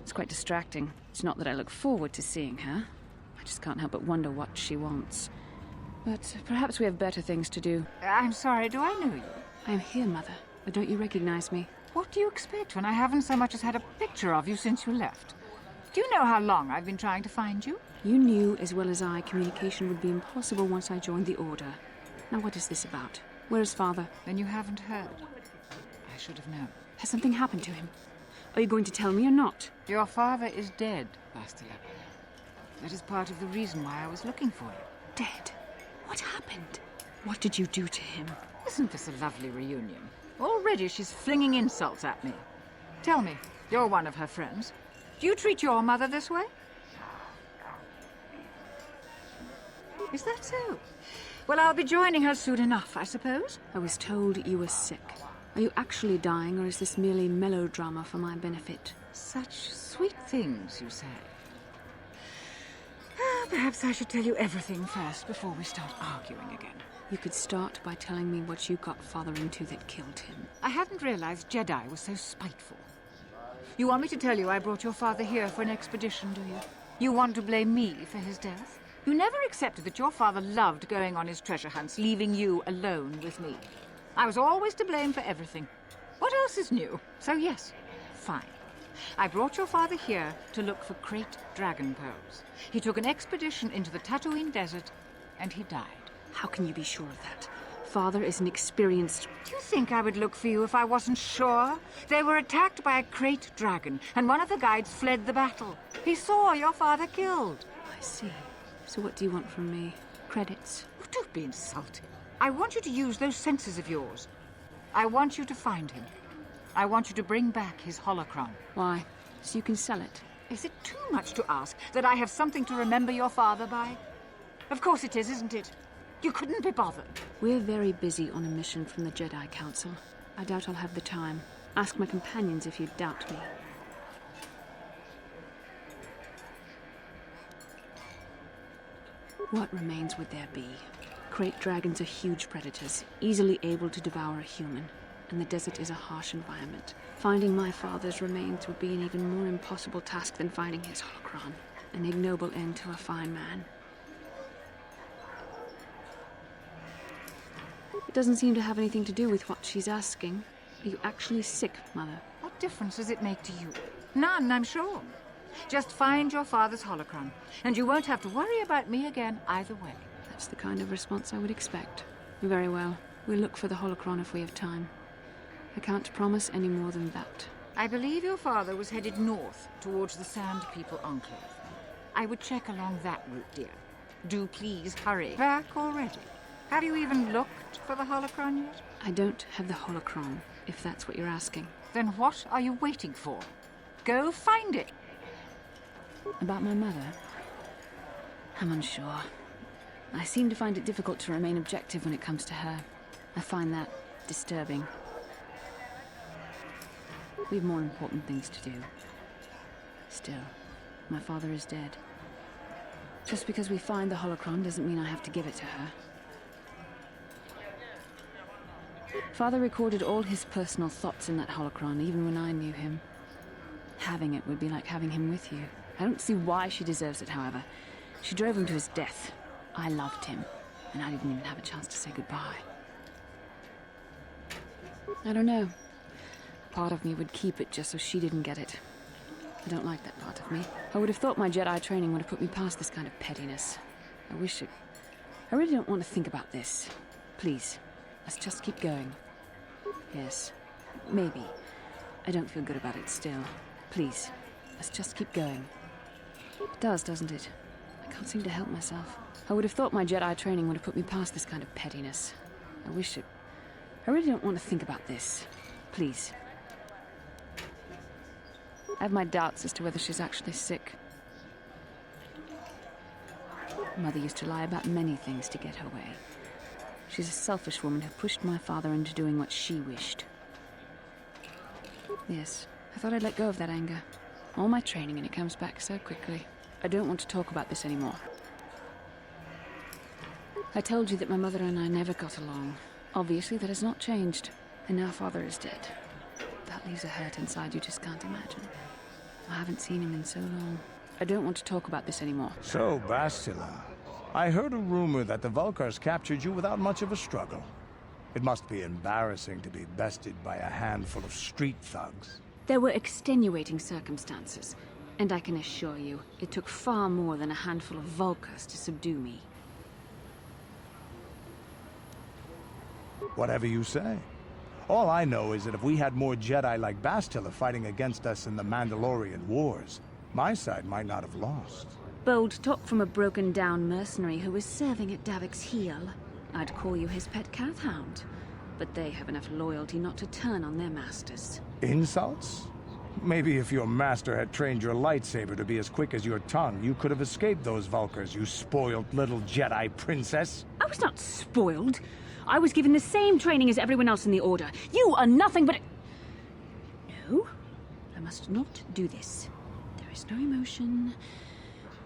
It's quite distracting. It's not that I look forward to seeing her. I just can't help but wonder what she wants. But perhaps we have better things to do. I'm sorry, do I know you? I'm here, Mother. But don't you recognize me? What do you expect when I haven't so much as had a picture of you since you left? Do you know how long I've been trying to find you? You knew as well as I communication would be impossible once I joined the Order. Now what is this about? Where is Father? Then you haven't heard. I should have known. Has something happened to him? Are you going to tell me or not? Your father is dead, Bastila. That is part of the reason why I was looking for you. Dead? What happened? What did you do to him? Isn't this a lovely reunion? Already she's flinging insults at me. Tell me, you're one of her friends. Do you treat your mother this way? Is that so? Well, I'll be joining her soon enough, I suppose. I was told you were sick. Are you actually dying, or is this merely melodrama for my benefit? Such sweet things, you say. Perhaps I should tell you everything first before we start arguing again. You could start by telling me what you got Father into that killed him. I hadn't realized Jedi was so spiteful. You want me to tell you I brought your father here for an expedition, do you? You want to blame me for his death? You never accepted that your father loved going on his treasure hunts, leaving you alone with me. I was always to blame for everything. What else is new? So yes, fine. I brought your father here to look for Krayt dragon pearls. He took an expedition into the Tatooine desert, and he died. How can you be sure of that? Father is an experienced... Do you think I would look for you if I wasn't sure? They were attacked by a Krayt dragon, and one of the guides fled the battle. He saw your father killed. I see. So what do you want from me? Credits? Oh, don't be insulting. I want you to use those senses of yours. I want you to find him. I want you to bring back his holocron. Why? So you can sell it? Is it too much to ask that I have something to remember your father by? Of course it is, isn't it? You couldn't be bothered. We're very busy on a mission from the Jedi Council. I doubt I'll have the time. Ask my companions if you doubt me. What remains would there be? Krayt dragons are huge predators, easily able to devour a human, and the desert is a harsh environment. Finding my father's remains would be an even more impossible task than finding his holocron, an ignoble end to a fine man. It doesn't seem to have anything to do with what she's asking. Are you actually sick, Mother? What difference does it make to you? None, I'm sure. Just find your father's holocron, and you won't have to worry about me again either way. That's the kind of response I would expect. Very well. We'll look for the holocron if we have time. I can't promise any more than that. I believe your father was headed north towards the Sand People Enclave. I would check along that route, dear. Do please hurry. Back already? Have you even looked for the holocron yet? I don't have the holocron, if that's what you're asking. Then what are you waiting for? Go find it. About my mother? I'm unsure. I seem to find it difficult to remain objective when it comes to her. I find that disturbing. We have more important things to do. Still, my father is dead. Just because we find the holocron doesn't mean I have to give it to her. Father recorded all his personal thoughts in that holocron, even when I knew him. Having it would be like having him with you. I don't see why she deserves it, however. She drove him to his death. I loved him, and I didn't even have a chance to say goodbye. I don't know. Part of me would keep it just so she didn't get it. I don't like that part of me. I would have thought my Jedi training would have put me past this kind of pettiness. I wish it... I really don't want to think about this. Please, let's just keep going. Yes, maybe. I don't feel good about it still. Please, let's just keep going. It does, doesn't it? I can't seem to help myself. I would have thought my Jedi training would have put me past this kind of pettiness. I wish it... I really don't want to think about this. Please. I have my doubts as to whether she's actually sick. Mother used to lie about many things to get her way. She's a selfish woman who pushed my father into doing what she wished. Yes, I thought I'd let go of that anger. All my training and it comes back so quickly. I don't want to talk about this anymore. I told you that my mother and I never got along. Obviously, that has not changed. And now Father is dead. That leaves a hurt inside you just can't imagine. I haven't seen him in so long. I don't want to talk about this anymore. So, Bastila, I heard a rumor that the Vulkars captured you without much of a struggle. It must be embarrassing to be bested by a handful of street thugs. There were extenuating circumstances, and I can assure you, it took far more than a handful of Vulkars to subdue me. Whatever you say. All I know is that if we had more Jedi like Bastila fighting against us in the Mandalorian Wars, my side might not have lost. Bold talk from a broken-down mercenary who was serving at Davik's heel. I'd call you his pet cat-hound. But they have enough loyalty not to turn on their masters. Insults? Maybe if your master had trained your lightsaber to be as quick as your tongue, you could have escaped those Vulkars, you spoiled little Jedi princess. I was not spoiled. I was given the same training as everyone else in the Order. You are nothing but... No, I must not do this. There is no emotion.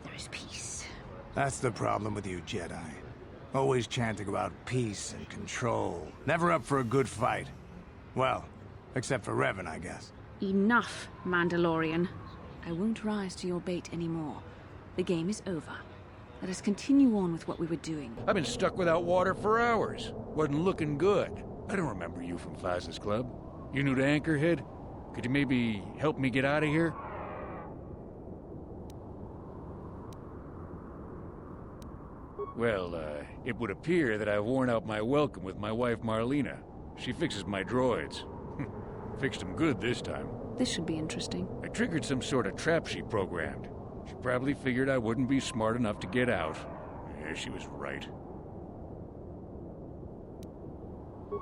There is peace. That's the problem with you Jedi. Always chanting about peace and control. Never up for a good fight. Well, except for Revan, I guess. Enough, Mandalorian. I won't rise to your bait anymore. The game is over. Let us continue on with what we were doing. I've been stuck without water for hours. Wasn't looking good. I don't remember you from Faz's Club. You new to Anchorhead? Could you maybe help me get out of here? Well, it would appear that I've worn out my welcome with my wife Marlena. She fixes my droids. Fixed them good this time. This should be interesting. I triggered some sort of trap she programmed. She probably figured I wouldn't be smart enough to get out. Yeah, she was right.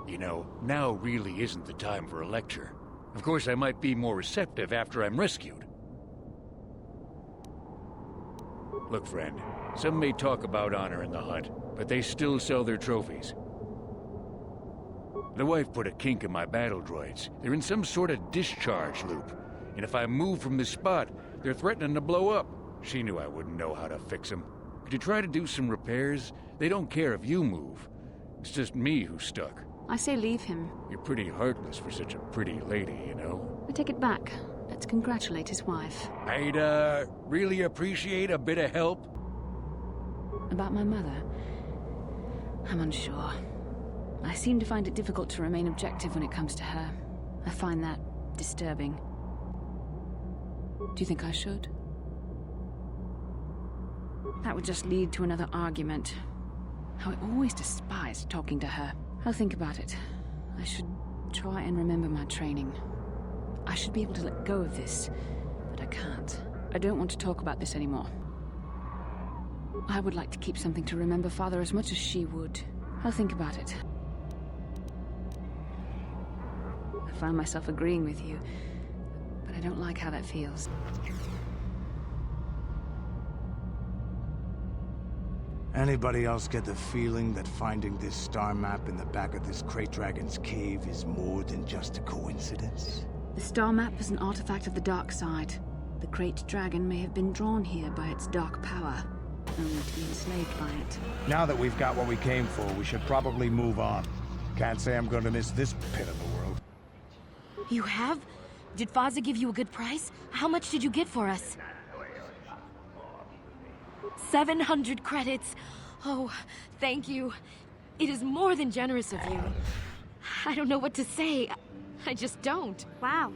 You know, now really isn't the time for a lecture. Of course, I might be more receptive after I'm rescued. Look, friend, some may talk about honor in the hunt, but they still sell their trophies. The wife put a kink in my battle droids. They're in some sort of discharge loop. And if I move from this spot, they're threatening to blow up. She knew I wouldn't know how to fix them. Could you try to do some repairs? They don't care if you move. It's just me who's stuck. I say leave him. You're pretty heartless for such a pretty lady, you know? I take it back. Let's congratulate his wife. I'd, really appreciate a bit of help. About my mother? I'm unsure. I seem to find it difficult to remain objective when it comes to her. I find that disturbing. Do you think I should? That would just lead to another argument. How I always despised talking to her. I'll think about it. I should try and remember my training. I should be able to let go of this, but I can't. I don't want to talk about this anymore. I would like to keep something to remember Father as much as she would. I'll think about it. I find myself agreeing with you, but I don't like how that feels. Anybody else get the feeling that finding this star map in the back of this Krayt Dragon's cave is more than just a coincidence? The star map is an artifact of the dark side. The great dragon may have been drawn here by its dark power, only to be enslaved by it. Now that we've got what we came for, we should probably move on. Can't say I'm going to miss this pit of the world. You have? Did Faza give you a good price? How much did you get for us? 700 credits. Oh, thank you. It is more than generous of you. I don't know what to say. I just don't. Wow.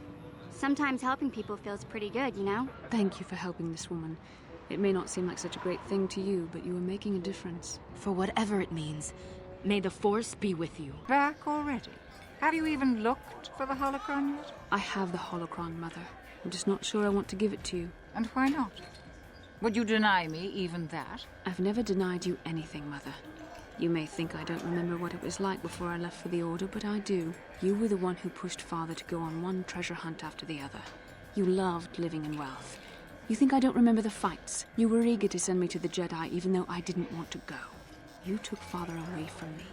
Sometimes helping people feels pretty good, you know? Thank you for helping this woman. It may not seem like such a great thing to you, but you are making a difference. For whatever it means, may the Force be with you. Back already? Have you even looked for the holocron yet? I have the holocron, Mother. I'm just not sure I want to give it to you. And why not? Would you deny me even that? I've never denied you anything, Mother. You may think I don't remember what it was like before I left for the Order, but I do. You were the one who pushed Father to go on one treasure hunt after the other. You loved living in wealth. You think I don't remember the fights? You were eager to send me to the Jedi even though I didn't want to go. You took Father away from me.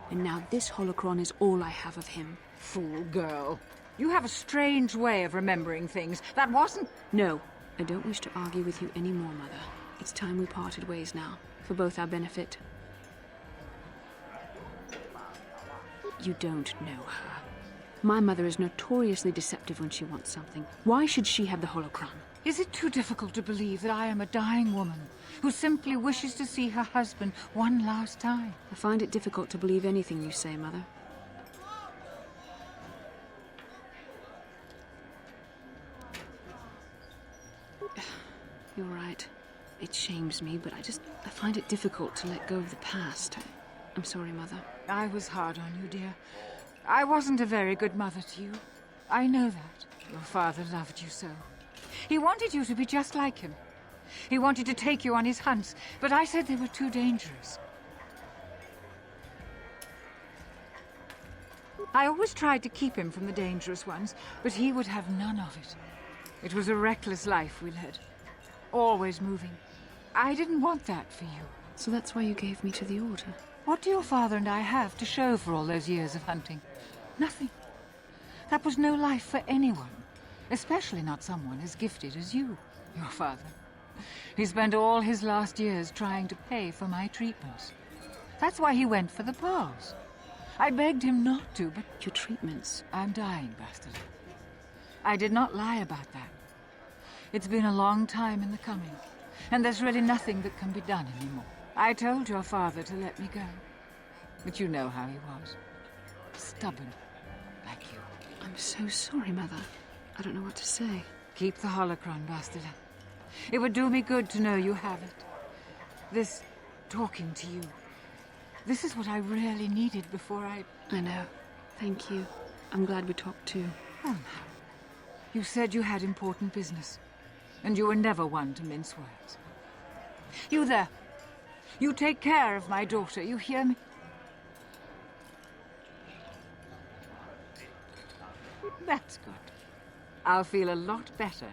And now this holocron is all I have of him. Fool girl. You have a strange way of remembering things. That wasn't... No, I don't wish to argue with you anymore, Mother. It's time we parted ways now, for both our benefit. You don't know her. My mother is notoriously deceptive when she wants something. Why should she have the holocron? Is it too difficult to believe that I am a dying woman who simply wishes to see her husband one last time? I find it difficult to believe anything you say, Mother. You're right. It shames me, but I find it difficult to let go of the past. I'm sorry, Mother. I was hard on you, dear. I wasn't a very good mother to you. I know that. Your father loved you so. He wanted you to be just like him. He wanted to take you on his hunts, but I said they were too dangerous. I always tried to keep him from the dangerous ones, but he would have none of it. It was a reckless life we led. Always moving. I didn't want that for you. So that's why you gave me to the Order? What do your father and I have to show for all those years of hunting? Nothing. That was no life for anyone. Especially not someone as gifted as you, your father. He spent all his last years trying to pay for my treatments. That's why he went for the pearls. I begged him not to, but... Your treatments? I'm dying, Bastila. I did not lie about that. It's been a long time in the coming, and there's really nothing that can be done anymore. I told your father to let me go, but you know how he was. Stubborn, like you. I'm so sorry, Mother. I don't know what to say. Keep the holocron, Bastila. It would do me good to know you have it. This talking to you. This is what I really needed before I know. Thank you. I'm glad we talked too. Oh, no. You said you had important business, and you were never one to mince words. You there. You take care of my daughter, you hear me? That's good. I'll feel a lot better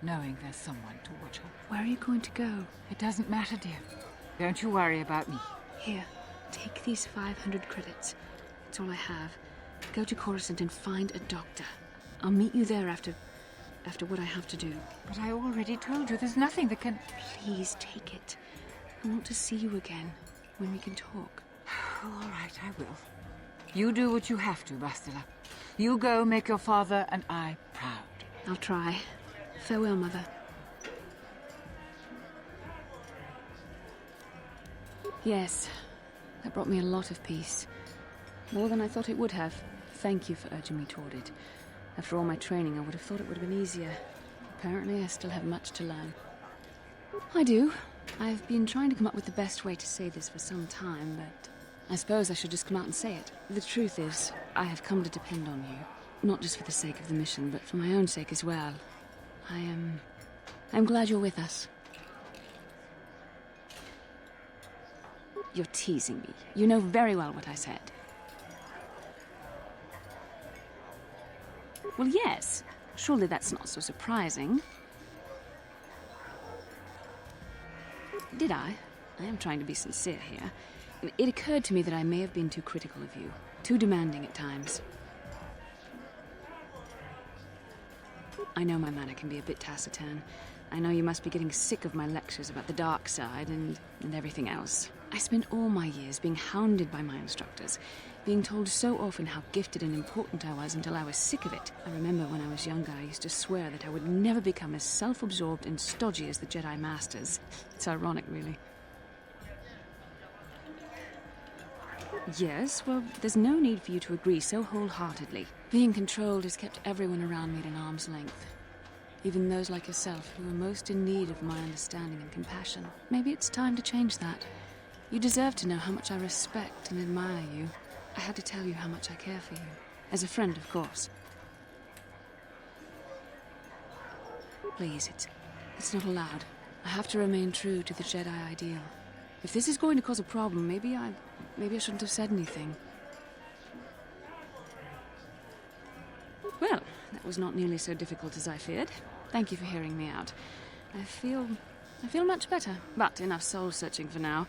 knowing there's someone to watch her. Where are you going to go? It doesn't matter, dear. Don't you worry about me. Here, take these 500 credits. It's all I have. Go to Coruscant and find a doctor. I'll meet you there after what I have to do. But I already told you there's nothing that can... Please take it. I want to see you again, when we can talk. All right, I will. You do what you have to, Bastila. You go make your father and I proud. I'll try. Farewell, Mother. Yes, that brought me a lot of peace. More than I thought it would have. Thank you for urging me toward it. After all my training, I would have thought it would have been easier. Apparently, I still have much to learn. I do. I've been trying to come up with the best way to say this for some time, but I suppose I should just come out and say it. The truth is, I have come to depend on you. Not just for the sake of the mission, but for my own sake as well. I'm glad you're with us. You're teasing me. You know very well what I said. Well, yes. Surely that's not so surprising. Did I? I am trying to be sincere here. It occurred to me that I may have been too critical of you. Too demanding at times. I know my manner can be a bit taciturn. I know you must be getting sick of my lectures about the dark side and everything else. I spent all my years being hounded by my instructors, being told so often how gifted and important I was until I was sick of it. I remember when I was younger, I used to swear that I would never become as self-absorbed and stodgy as the Jedi Masters. It's ironic, really. Yes, well, there's no need for you to agree so wholeheartedly. Being controlled has kept everyone around me at an arm's length. Even those like yourself who are most in need of my understanding and compassion. Maybe it's time to change that. You deserve to know how much I respect and admire you. I had to tell you how much I care for you. As a friend, of course. Please, it's not allowed. I have to remain true to the Jedi ideal. If this is going to cause a problem, maybe I shouldn't have said anything. Well, that was not nearly so difficult as I feared. Thank you for hearing me out. I feel much better, but enough soul-searching for now.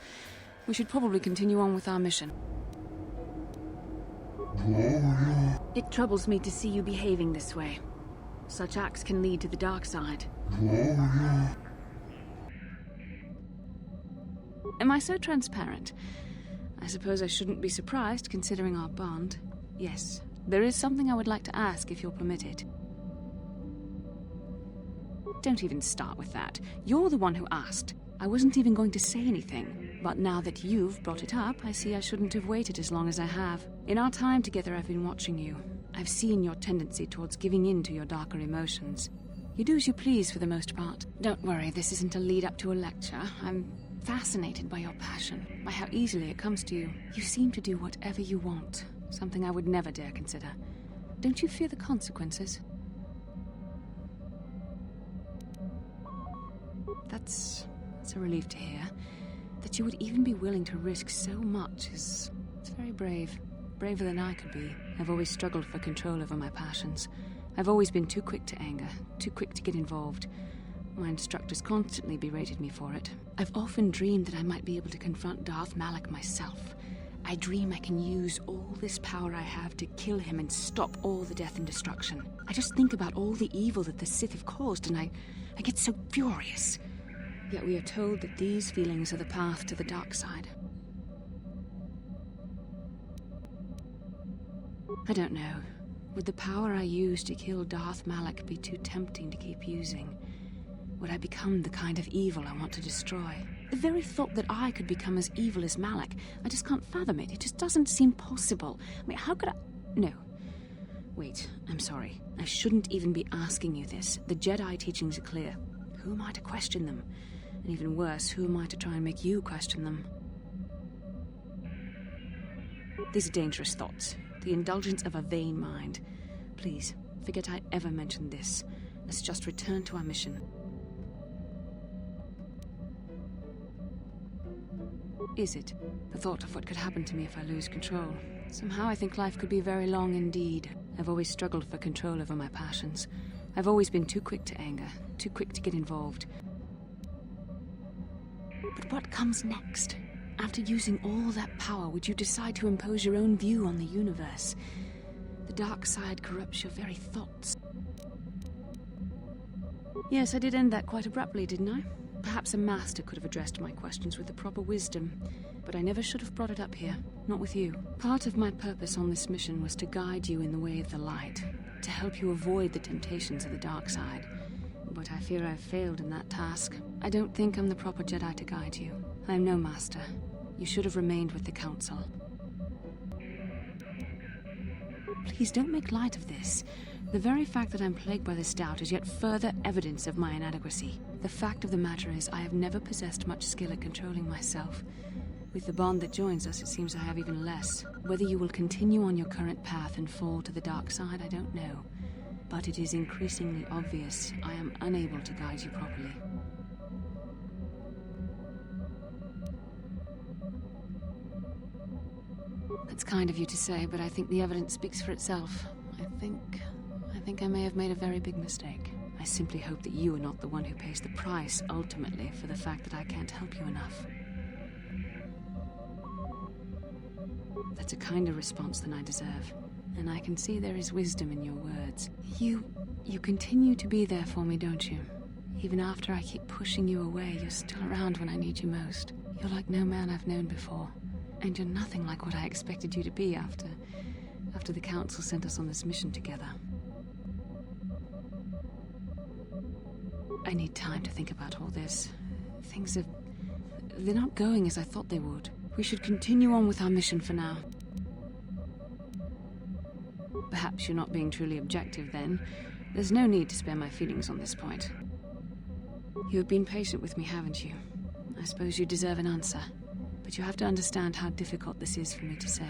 We should probably continue on with our mission. It troubles me to see you behaving this way. Such acts can lead to the dark side. Am I so transparent? I suppose I shouldn't be surprised, considering our bond. Yes, there is something I would like to ask, if you'll permit it. Don't even start with that. You're the one who asked. I wasn't even going to say anything. But now that you've brought it up, I see I shouldn't have waited as long as I have. In our time together, I've been watching you. I've seen your tendency towards giving in to your darker emotions. You do as you please for the most part. Don't worry, this isn't a lead-up to a lecture. I'm fascinated by your passion, by how easily it comes to you. You seem to do whatever you want, something I would never dare consider. Don't you fear the consequences? That's a relief to hear. That you would even be willing to risk so much is... it's very brave. Braver than I could be. I've always struggled for control over my passions. I've always been too quick to anger, too quick to get involved. My instructors constantly berated me for it. I've often dreamed that I might be able to confront Darth Malak myself. I dream I can use all this power I have to kill him and stop all the death and destruction. I just think about all the evil that the Sith have caused and I get so furious. Yet we are told that these feelings are the path to the dark side. I don't know. Would the power I use to kill Darth Malak be too tempting to keep using? Would I become the kind of evil I want to destroy? The very thought that I could become as evil as Malak, I just can't fathom it. It just doesn't seem possible. I mean, how could I... No. Wait, I'm sorry. I shouldn't even be asking you this. The Jedi teachings are clear. Who am I to question them? And even worse, who am I to try and make you question them? These are dangerous thoughts. The indulgence of a vain mind. Please, forget I ever mentioned this. Let's just return to our mission. Is it? The thought of what could happen to me if I lose control. Somehow I think life could be very long indeed. I've always struggled for control over my passions. I've always been too quick to anger, too quick to get involved. But what comes next? After using all that power, would you decide to impose your own view on the universe? The dark side corrupts your very thoughts. Yes, I did end that quite abruptly, didn't I? Perhaps a master could have addressed my questions with the proper wisdom, but I never should have brought it up here, not with you. Part of my purpose on this mission was to guide you in the way of the light, to help you avoid the temptations of the dark side. But I fear I've failed in that task. I don't think I'm the proper Jedi to guide you. I am no master. You should have remained with the Council. Please don't make light of this. The very fact that I'm plagued by this doubt is yet further evidence of my inadequacy. The fact of the matter is, I have never possessed much skill at controlling myself. With the bond that joins us, it seems I have even less. Whether you will continue on your current path and fall to the dark side, I don't know. But it is increasingly obvious I am unable to guide you properly. That's kind of you to say, but I think the evidence speaks for itself. I think I may have made a very big mistake. I simply hope that you are not the one who pays the price, ultimately, for the fact that I can't help you enough. That's a kinder response than I deserve. and I can see there is wisdom in your words. You continue to be there for me, don't you? Even after I keep pushing you away, you're still around when I need you most. You're like no man I've known before, and you're nothing like what I expected you to be after the Council sent us on this mission together. I need time to think about all this. They're not going as I thought they would. We should continue on with our mission for now. Perhaps you're not being truly objective then. There's no need to spare my feelings on this point. You have been patient with me, haven't you? I suppose you deserve an answer. But you have to understand how difficult this is for me to say.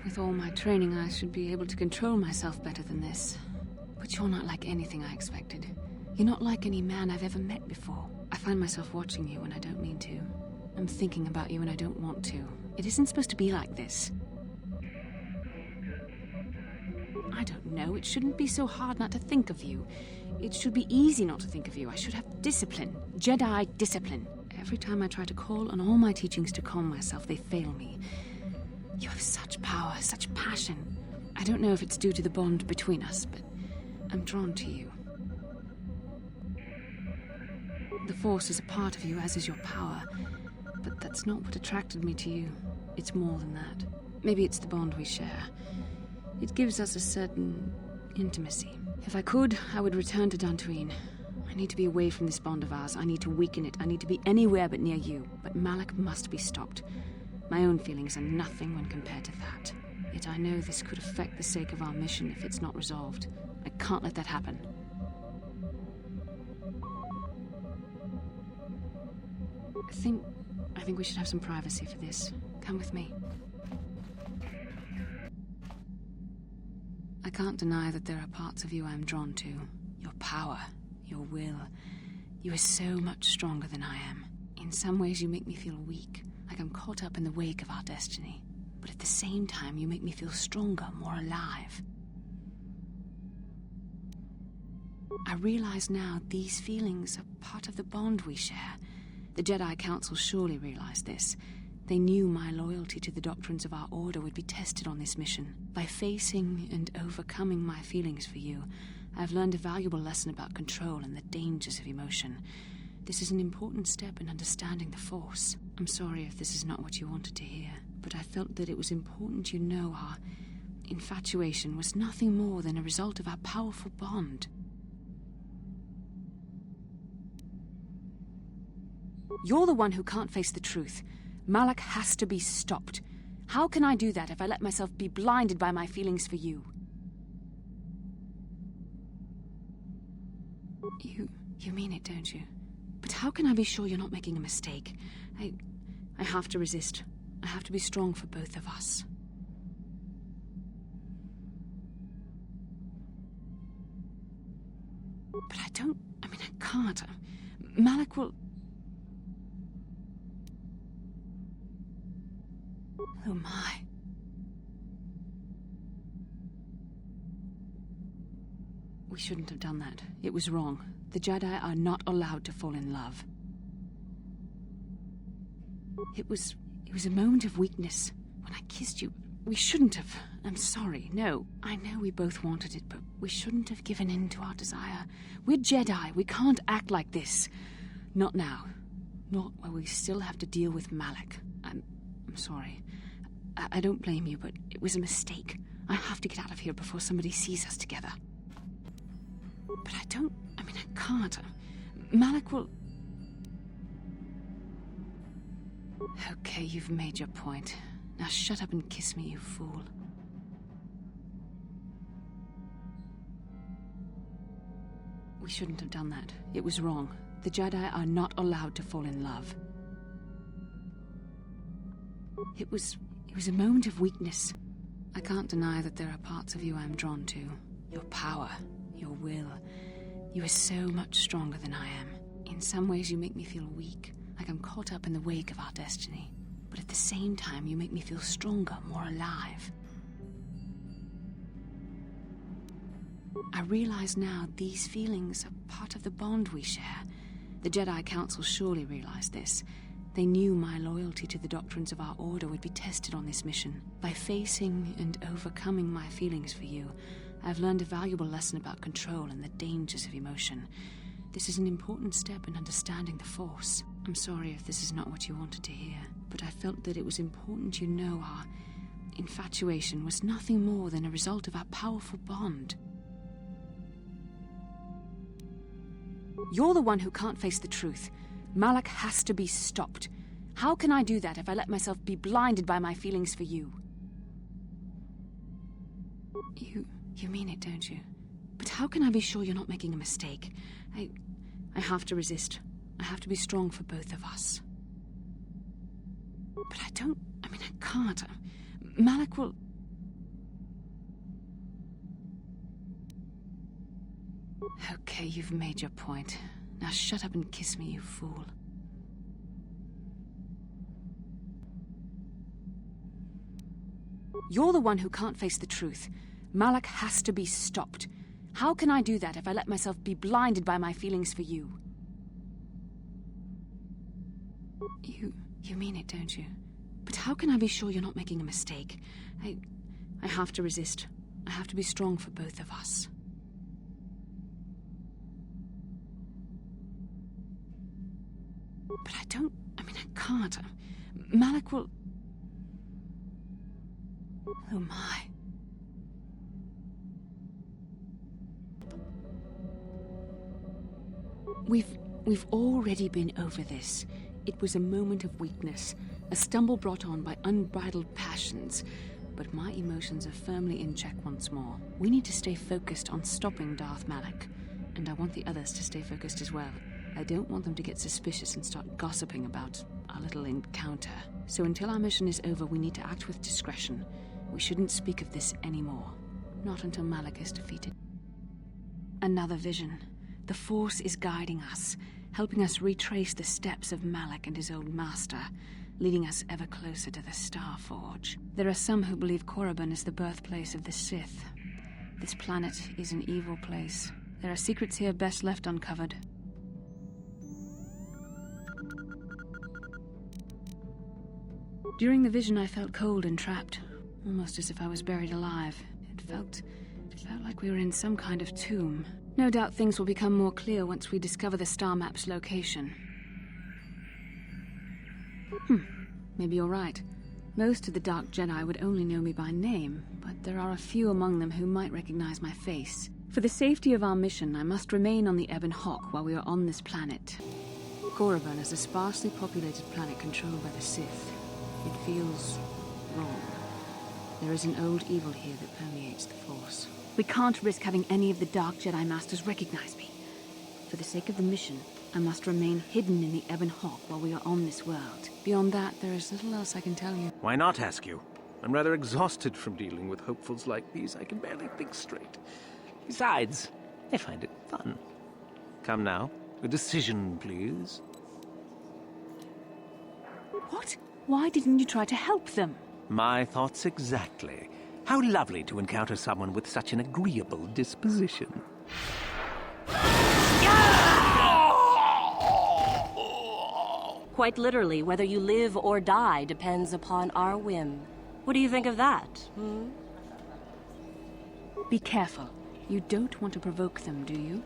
With all my training, I should be able to control myself better than this. But you're not like anything I expected. You're not like any man I've ever met before. I find myself watching you when I don't mean to. I'm thinking about you when I don't want to. It isn't supposed to be like this. I don't know. It shouldn't be so hard not to think of you. It should be easy not to think of you. I should have discipline. Jedi discipline. Every time I try to call on all my teachings to calm myself, they fail me. You have such power, such passion. I don't know if it's due to the bond between us, but I'm drawn to you. The Force is a part of you, as is your power. But that's not what attracted me to you. It's more than that. Maybe it's the bond we share. It gives us a certain intimacy. If I could, I would return to Dantooine. I need to be away from this bond of ours. I need to weaken it. I need to be anywhere but near you. But Malak must be stopped. My own feelings are nothing when compared to that. Yet I know this could affect the sake of our mission if it's not resolved. I can't let that happen. I think we should have some privacy for this. Come with me. I can't deny that there are parts of you I'm drawn to. Your power, your will. You are so much stronger than I am. In some ways you make me feel weak, like I'm caught up in the wake of our destiny. But at the same time you make me feel stronger, more alive. I realize now these feelings are part of the bond we share. The Jedi Council surely realized this. They knew my loyalty to the doctrines of our order would be tested on this mission. By facing and overcoming my feelings for you, I've learned a valuable lesson about control and the dangers of emotion. This is an important step in understanding the Force. I'm sorry if this is not what you wanted to hear, but I felt that it was important you know our infatuation was nothing more than a result of our powerful bond. You're the one who can't face the truth. Malak has to be stopped. How can I do that if I let myself be blinded by my feelings for you? You mean it, don't you? But how can I be sure you're not making a mistake? I have to resist. I have to be strong for both of us. But I can't. Malak will... Oh my. We shouldn't have done that. It was wrong. The Jedi are not allowed to fall in love. It was a moment of weakness. When I kissed you, we shouldn't have. I'm sorry. No, I know we both wanted it, but we shouldn't have given in to our desire. We're Jedi. We can't act like this. Not now. Not while we still have to deal with Malak. I'm sorry. I don't blame you, but it was a mistake. I have to get out of here before somebody sees us together. But I can't. Malak will... Okay, you've made your point. Now shut up and kiss me, you fool. We shouldn't have done that. It was wrong. The Jedi are not allowed to fall in love. It was a moment of weakness. I can't deny that there are parts of you I'm drawn to. Your power, your will. You are so much stronger than I am. In some ways you make me feel weak, like I'm caught up in the wake of our destiny. But at the same time you make me feel stronger, more alive. I realize now these feelings are part of the bond we share. The Jedi Council surely realized this. They knew my loyalty to the doctrines of our order would be tested on this mission. By facing and overcoming my feelings for you, I've learned a valuable lesson about control and the dangers of emotion. This is an important step in understanding the Force. I'm sorry if this is not what you wanted to hear, but I felt that it was important you know our infatuation was nothing more than a result of our powerful bond. You're the one who can't face the truth. Malak has to be stopped. How can I do that if I let myself be blinded by my feelings for you? You mean it, don't you? But how can I be sure you're not making a mistake? I have to resist. I have to be strong for both of us. But I can't. Malak will... Okay, you've made your point. Now shut up and kiss me, you fool. You're the one who can't face the truth. Malak has to be stopped. How can I do that if I let myself be blinded by my feelings for you? You mean it, don't you? But how can I be sure you're not making a mistake? I have to resist. I have to be strong for both of us. But I can't. Malak will... Oh my. We've already been over this. It was a moment of weakness, a stumble brought on by unbridled passions. But my emotions are firmly in check once more. We need to stay focused on stopping Darth Malak, and I want the others to stay focused as well. I don't want them to get suspicious and start gossiping about our little encounter. So until our mission is over, we need to act with discretion. We shouldn't speak of this anymore. Not until Malak is defeated. Another vision. The Force is guiding us, helping us retrace the steps of Malak and his old master, leading us ever closer to the Star Forge. There are some who believe Korriban is the birthplace of the Sith. This planet is an evil place. There are secrets here best left uncovered. During the vision, I felt cold and trapped, almost as if I was buried alive. It felt like we were in some kind of tomb. No doubt things will become more clear once we discover the star map's location. Maybe you're right. Most of the Dark Jedi would only know me by name, but there are a few among them who might recognize my face. For the safety of our mission, I must remain on the Ebon Hawk while we are on this planet. Korriban is a sparsely populated planet controlled by the Sith. It feels wrong. There is an old evil here that permeates the Force. We can't risk having any of the Dark Jedi Masters recognize me. For the sake of the mission, I must remain hidden in the Ebon Hawk while we are on this world. Beyond that, there is little else I can tell you. Why not ask you? I'm rather exhausted from dealing with hopefuls like these. I can barely think straight. Besides, I find it fun. Come now, a decision, please. What? Why didn't you try to help them? My thoughts exactly. How lovely to encounter someone with such an agreeable disposition. Quite literally, whether you live or die depends upon our whim. What do you think of that, Be careful. You don't want to provoke them, do you?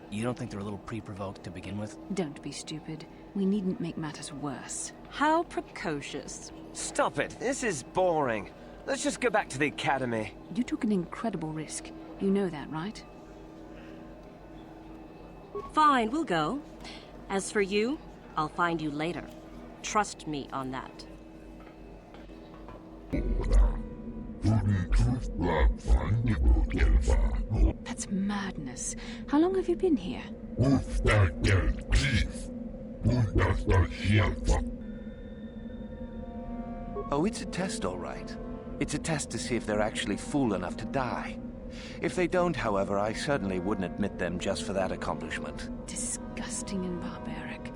You don't think they're a little pre-provoked to begin with? Don't be stupid. We needn't make matters worse. How precocious. Stop it. This is boring. Let's just go back to the academy. You took an incredible risk. You know that, right? Fine, we'll go. As for you, I'll find you later. Trust me on that. That's madness. How long have you been here? Oh, it's a test, all right. It's a test to see if they're actually fool enough to die. If they don't, however, I certainly wouldn't admit them just for that accomplishment. Disgusting and barbaric.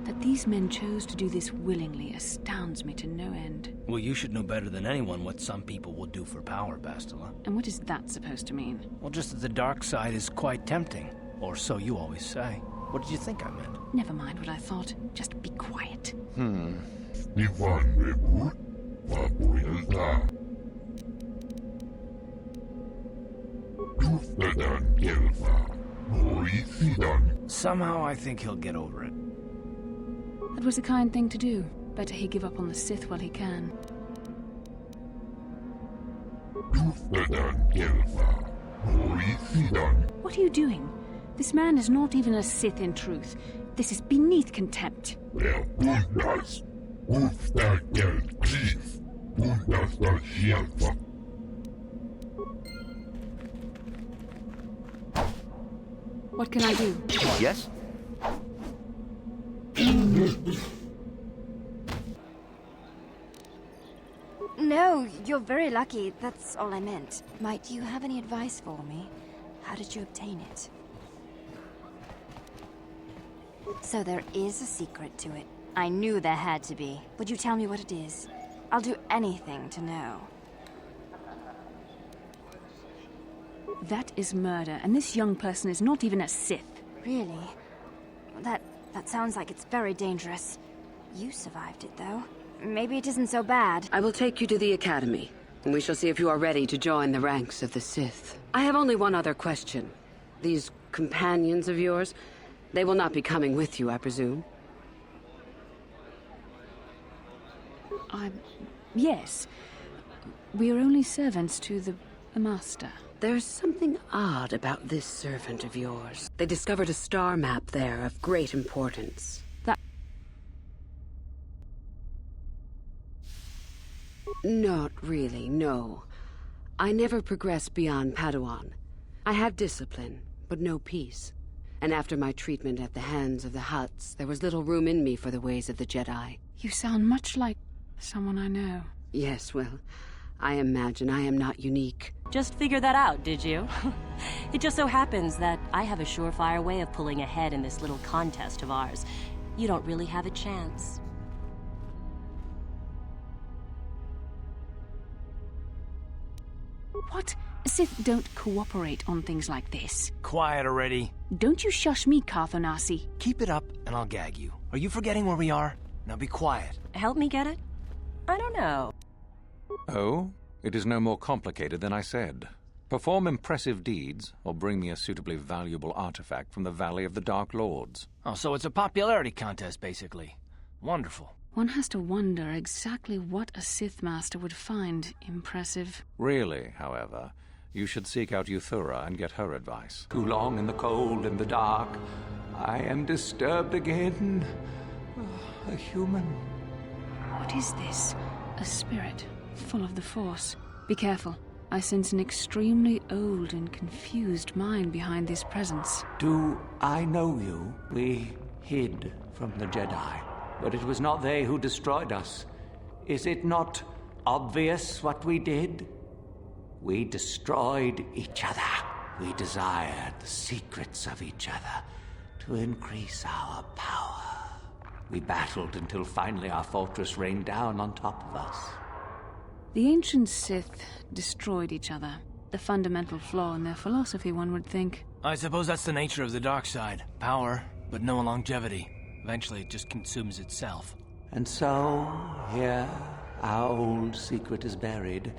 That these men chose to do this willingly astounds me to no end. Well, you should know better than anyone what some people will do for power, Bastila. And what is that supposed to mean? Well, just that the dark side is quite tempting. Or so you always say. What did you think I meant? Never mind what I thought. Just be quiet. Somehow I think he'll get over it. That was a kind thing to do. Better he give up on the Sith while he can. What are you doing? This man is not even a Sith in truth. This is beneath contempt. What can I do? Yes? No, you're very lucky. That's all I meant. Might you have any advice for me? How did you obtain it? So there is a secret to it. I knew there had to be. Would you tell me what it is? I'll do anything to know. That is murder, and this young person is not even a Sith. Really? That sounds like it's very dangerous. You survived it, though. Maybe it isn't so bad. I will take you to the Academy, and we shall see if you are ready to join the ranks of the Sith. I have only one other question. These companions of yours, they will not be coming with you, I presume? Yes. We are only servants to the Master. There's something odd about this servant of yours. They discovered a star map there of great importance. Not really, no. I never progressed beyond Padawan. I have discipline, but no peace. And after my treatment at the hands of the Hutts, there was little room in me for the ways of the Jedi. You sound much like someone I know. Yes, well, I imagine I am not unique. Just figured that out, did you? It just so happens that I have a surefire way of pulling ahead in this little contest of ours. You don't really have a chance. What? Sith don't cooperate on things like this. Quiet already. Don't you shush me, Carthonasi. Keep it up, and I'll gag you. Are you forgetting where we are? Now be quiet. Help me get it? I don't know. Oh? It is no more complicated than I said. Perform impressive deeds, or bring me a suitably valuable artifact from the Valley of the Dark Lords. Oh, so it's a popularity contest, basically. Wonderful. One has to wonder exactly what a Sith Master would find impressive. Really, however, you should seek out Euthura and get her advice. Too long in the cold and the dark. I am disturbed again. A human. What is this? A spirit, full of the Force. Be careful. I sense an extremely old and confused mind behind this presence. Do I know you? We hid from the Jedi, but it was not they who destroyed us. Is it not obvious what we did? We destroyed each other. We desired the secrets of each other to increase our power. We battled until finally our fortress rained down on top of us. The ancient Sith destroyed each other. The fundamental flaw in their philosophy, one would think. I suppose that's the nature of the dark side. Power, but no longevity. Eventually it just consumes itself. And so, here, our old secret is buried.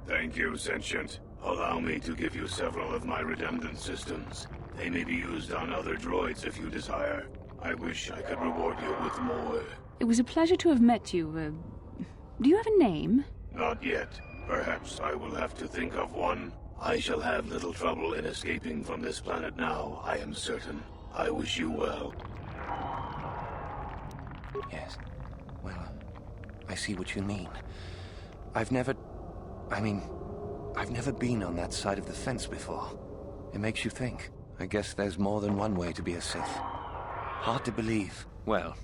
Thank you, Sentient. Allow me to give you several of my redundant systems. They may be used on other droids if you desire. I wish I could reward you with more. It was a pleasure to have met you. Do you have a name? Not yet. Perhaps I will have to think of one. I shall have little trouble in escaping from this planet now, I am certain. I wish you well. Yes. Well, I see what you mean. I've never been on that side of the fence before. It makes you think. I guess there's more than one way to be a Sith. Hard to believe. Well,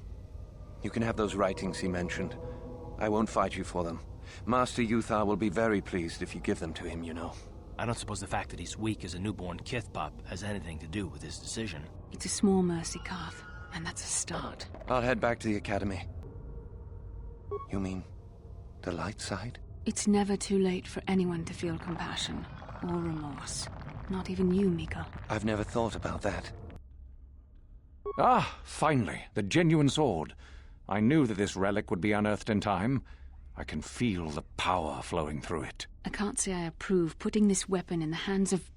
you can have those writings he mentioned. I won't fight you for them. Master Yuthar will be very pleased if you give them to him, you know. I don't suppose the fact that he's weak as a newborn kith pup has anything to do with his decision. It's a small mercy, Carth, and that's a start. I'll head back to the Academy. You mean the light side? It's never too late for anyone to feel compassion or remorse. Not even you, Miko. I've never thought about that. Ah, finally, the genuine sword. I knew that this relic would be unearthed in time. I can feel the power flowing through it. I can't say I approve putting this weapon in the hands of...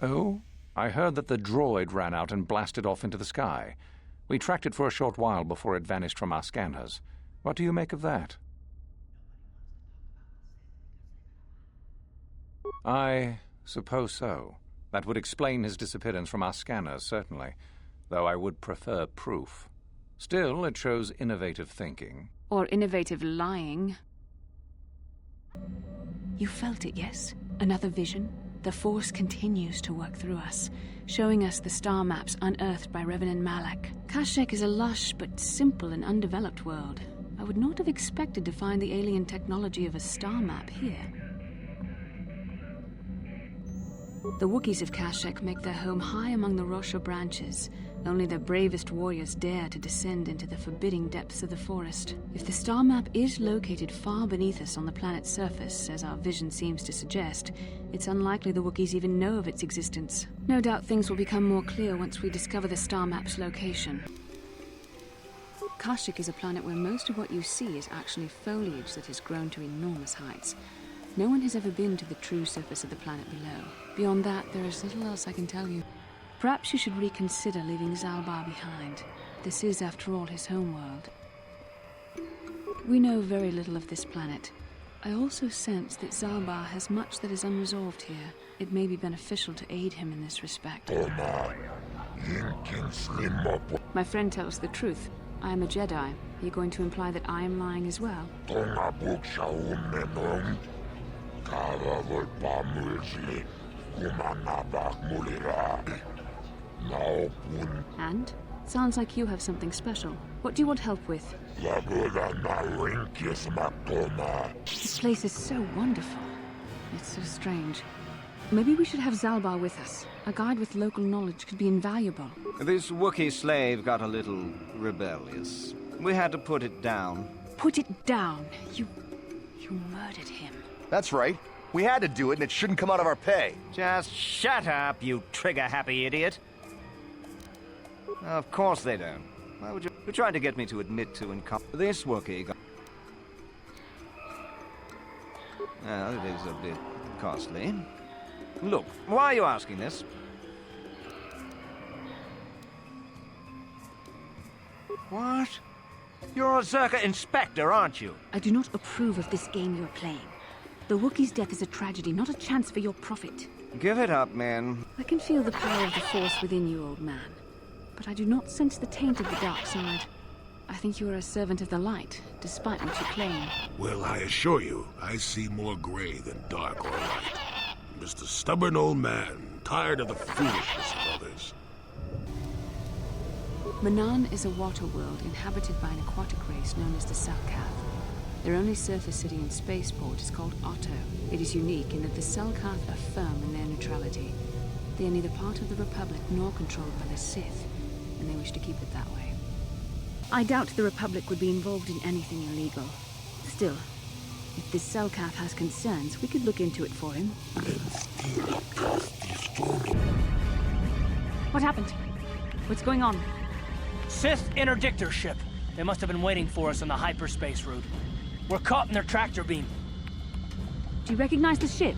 Oh? I heard that the droid ran out and blasted off into the sky. We tracked it for a short while before it vanished from our scanners. What do you make of that? I suppose so. That would explain his disappearance from our scanners, certainly, though I would prefer proof. Still, it shows innovative thinking. Or innovative lying. You felt it, yes? Another vision? The Force continues to work through us, showing us the star maps unearthed by Revan and Malak. Kashyyyk is a lush but simple and undeveloped world. I would not have expected to find the alien technology of a star map here. The Wookiees of Kashyyyk make their home high among the Rosha branches. Only their bravest warriors dare to descend into the forbidding depths of the forest. If the star map is located far beneath us on the planet's surface, as our vision seems to suggest, it's unlikely the Wookiees even know of its existence. No doubt things will become more clear once we discover the star map's location. Kashyyyk is a planet where most of what you see is actually foliage that has grown to enormous heights. No one has ever been to the true surface of the planet below. Beyond that, there is little else I can tell you. Perhaps you should reconsider leaving Zalbar behind. This is, after all, his homeworld. We know very little of this planet. I also sense that Zalbar has much that is unresolved here. It may be beneficial to aid him in this respect. My friend tells the truth. I am a Jedi. Are you going to imply that I am lying as well? And? Sounds like you have something special. What do you want help with? This place is so wonderful. It's so strange. Maybe we should have Zalbar with us. A guide with local knowledge could be invaluable. This Wookiee slave got a little rebellious. We had to put it down. Put it down? You murdered him. That's right. We had to do it, and it shouldn't come out of our pay. Just shut up, you trigger-happy idiot. Of course they don't. Why would you... You're trying to get me to admit to this Wookiee got... Well, it is a bit costly. Look, why are you asking this? What? You're a Zerka inspector, aren't you? I do not approve of this game you're playing. The Wookiee's death is a tragedy, not a chance for your profit. Give it up, man. I can feel the power of the Force within you, old man. But I do not sense the taint of the dark side. I think you are a servant of the light, despite what you claim. Well, I assure you, I see more gray than dark or light. I'm just a stubborn old man, tired of the foolishness of others. Manaan is a water world inhabited by an aquatic race known as the Selkath. Their only surface city and spaceport is called Otto. It is unique in that the Selkath are firm in their neutrality. They are neither part of the Republic nor controlled by the Sith, and they wish to keep it that way. I doubt the Republic would be involved in anything illegal. Still, if this Selkath has concerns, we could look into it for him. What happened? What's going on? Sith interdictor ship. They must have been waiting for us on the hyperspace route. We're caught in their tractor beam. Do you recognize the ship?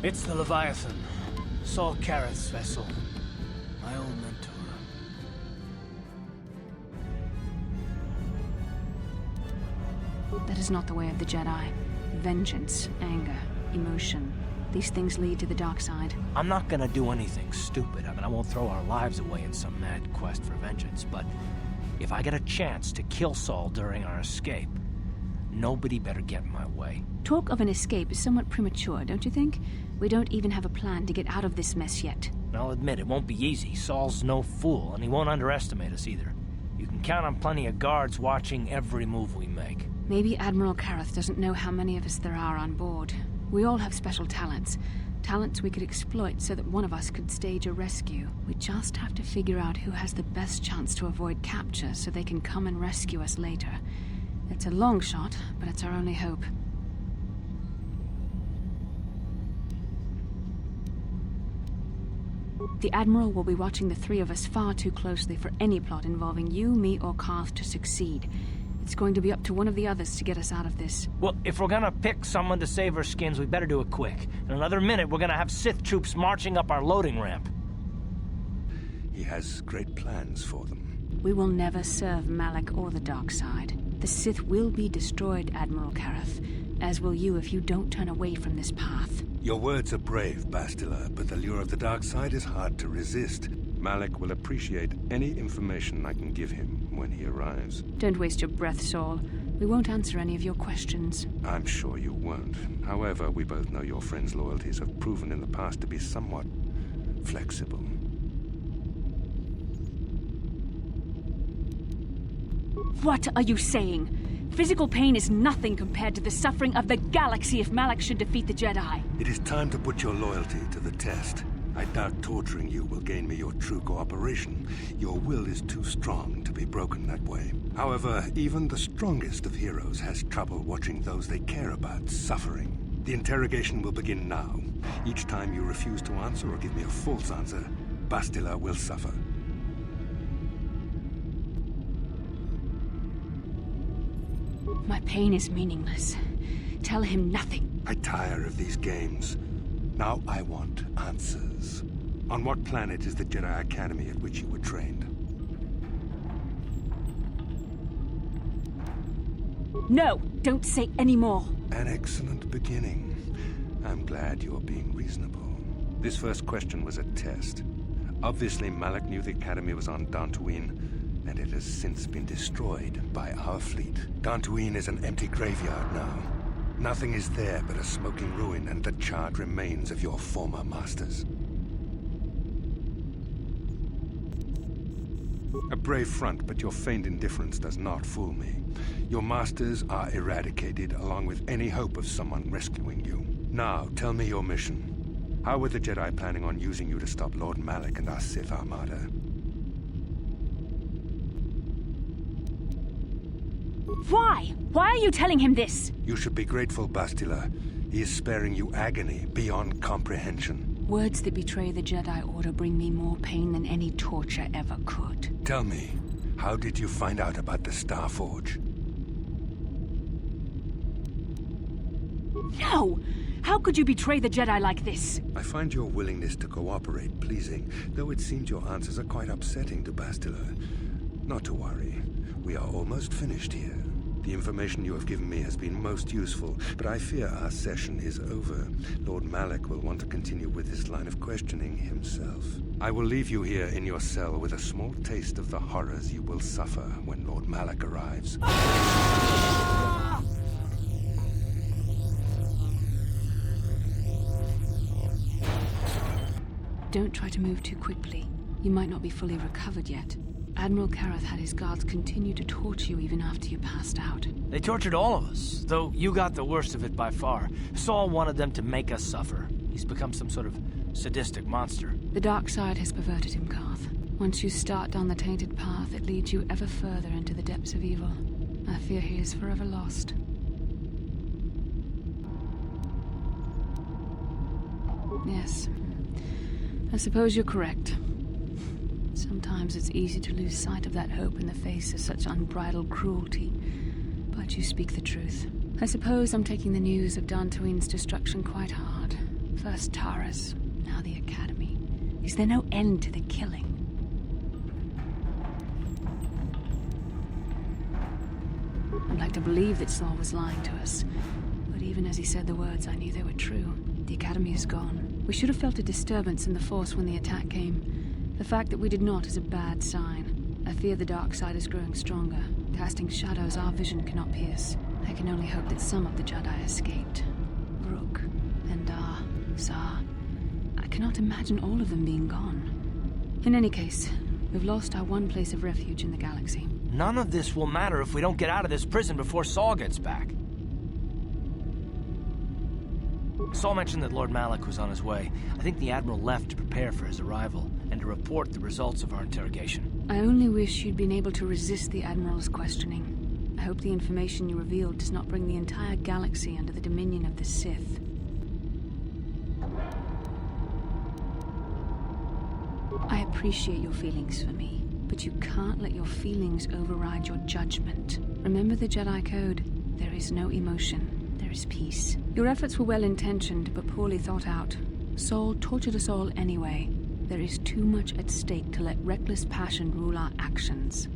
It's the Leviathan. Saul Kareth's vessel. My old mentor. That is not the way of the Jedi. Vengeance, anger, emotion. These things lead to the dark side. I'm not gonna do anything stupid. I mean, I won't throw our lives away in some mad quest for vengeance, but if I get a chance to kill Saul during our escape, nobody better get in my way. Talk of an escape is somewhat premature, don't you think? We don't even have a plan to get out of this mess yet. I'll admit, it won't be easy. Saul's no fool, and he won't underestimate us either. You can count on plenty of guards watching every move we make. Maybe Admiral Kareth doesn't know how many of us there are on board. We all have special talents. Talents we could exploit so that one of us could stage a rescue. We just have to figure out who has the best chance to avoid capture so they can come and rescue us later. It's a long shot, but it's our only hope. The Admiral will be watching the three of us far too closely for any plot involving you, me, or Karth to succeed. It's going to be up to one of the others to get us out of this. Well, if we're gonna pick someone to save our skins, we better do it quick. In another minute, we're gonna have Sith troops marching up our loading ramp. He has great plans for them. We will never serve Malak or the dark side. The Sith will be destroyed, Admiral Karth, as will you if you don't turn away from this path. Your words are brave, Bastila, but the lure of the dark side is hard to resist. Malak will appreciate any information I can give him when he arrives. Don't waste your breath, Saul. We won't answer any of your questions. I'm sure you won't. However, we both know your friend's loyalties have proven in the past to be somewhat flexible. What are you saying? Physical pain is nothing compared to the suffering of the galaxy if Malak should defeat the Jedi. It is time to put your loyalty to the test. I doubt torturing you will gain me your true cooperation. Your will is too strong to be broken that way. However, even the strongest of heroes has trouble watching those they care about suffering. The interrogation will begin now. Each time you refuse to answer or give me a false answer, Bastila will suffer. My pain is meaningless. Tell him nothing. I tire of these games. Now I want answers. On what planet is the Jedi Academy at which you were trained? No! Don't say any more! An excellent beginning. I'm glad you're being reasonable. This first question was a test. Obviously, Malak knew the Academy was on Dantooine, and it has since been destroyed by our fleet. Dantooine is an empty graveyard now. Nothing is there but a smoking ruin and the charred remains of your former masters. A brave front, but your feigned indifference does not fool me. Your masters are eradicated, along with any hope of someone rescuing you. Now, tell me your mission. How were the Jedi planning on using you to stop Lord Malak and our Sith Armada? Why? Why are you telling him this? You should be grateful, Bastila. He is sparing you agony beyond comprehension. Words that betray the Jedi Order bring me more pain than any torture ever could. Tell me, how did you find out about the Star Forge? No! How could you betray the Jedi like this? I find your willingness to cooperate pleasing, though it seems your answers are quite upsetting to Bastila. Not to worry. We are almost finished here. The information you have given me has been most useful, but I fear our session is over. Lord Malak will want to continue with this line of questioning himself. I will leave you here in your cell with a small taste of the horrors you will suffer when Lord Malak arrives. Don't try to move too quickly. You might not be fully recovered yet. Admiral Karth had his guards continue to torture you even after you passed out. They tortured all of us, though you got the worst of it by far. Saul wanted them to make us suffer. He's become some sort of sadistic monster. The dark side has perverted him, Karth. Once you start down the tainted path, it leads you ever further into the depths of evil. I fear he is forever lost. Yes. I suppose you're correct. Sometimes it's easy to lose sight of that hope in the face of such unbridled cruelty. But you speak the truth. I suppose I'm taking the news of Dantooine's destruction quite hard. First Taris, now the Academy. Is there no end to the killing? I'd like to believe that Saul was lying to us. But even as he said the words, I knew they were true. The Academy is gone. We should have felt a disturbance in the Force when the attack came. The fact that we did not is a bad sign. I fear the dark side is growing stronger, casting shadows our vision cannot pierce. I can only hope that some of the Jedi escaped. Rook, Endar, Zar. I cannot imagine all of them being gone. In any case, we've lost our one place of refuge in the galaxy. None of this will matter if we don't get out of this prison before Saul gets back. Saul mentioned that Lord Malak was on his way. I think the Admiral left to prepare for his arrival and to report the results of our interrogation. I only wish you'd been able to resist the Admiral's questioning. I hope the information you revealed does not bring the entire galaxy under the dominion of the Sith. appreciate your feelings for me, but you can't let your feelings override your judgment. Remember the Jedi Code. There is no emotion. There is peace. Your efforts were well-intentioned, but poorly thought out. Saul tortured us all anyway. There is too much at stake to let reckless passion rule our actions.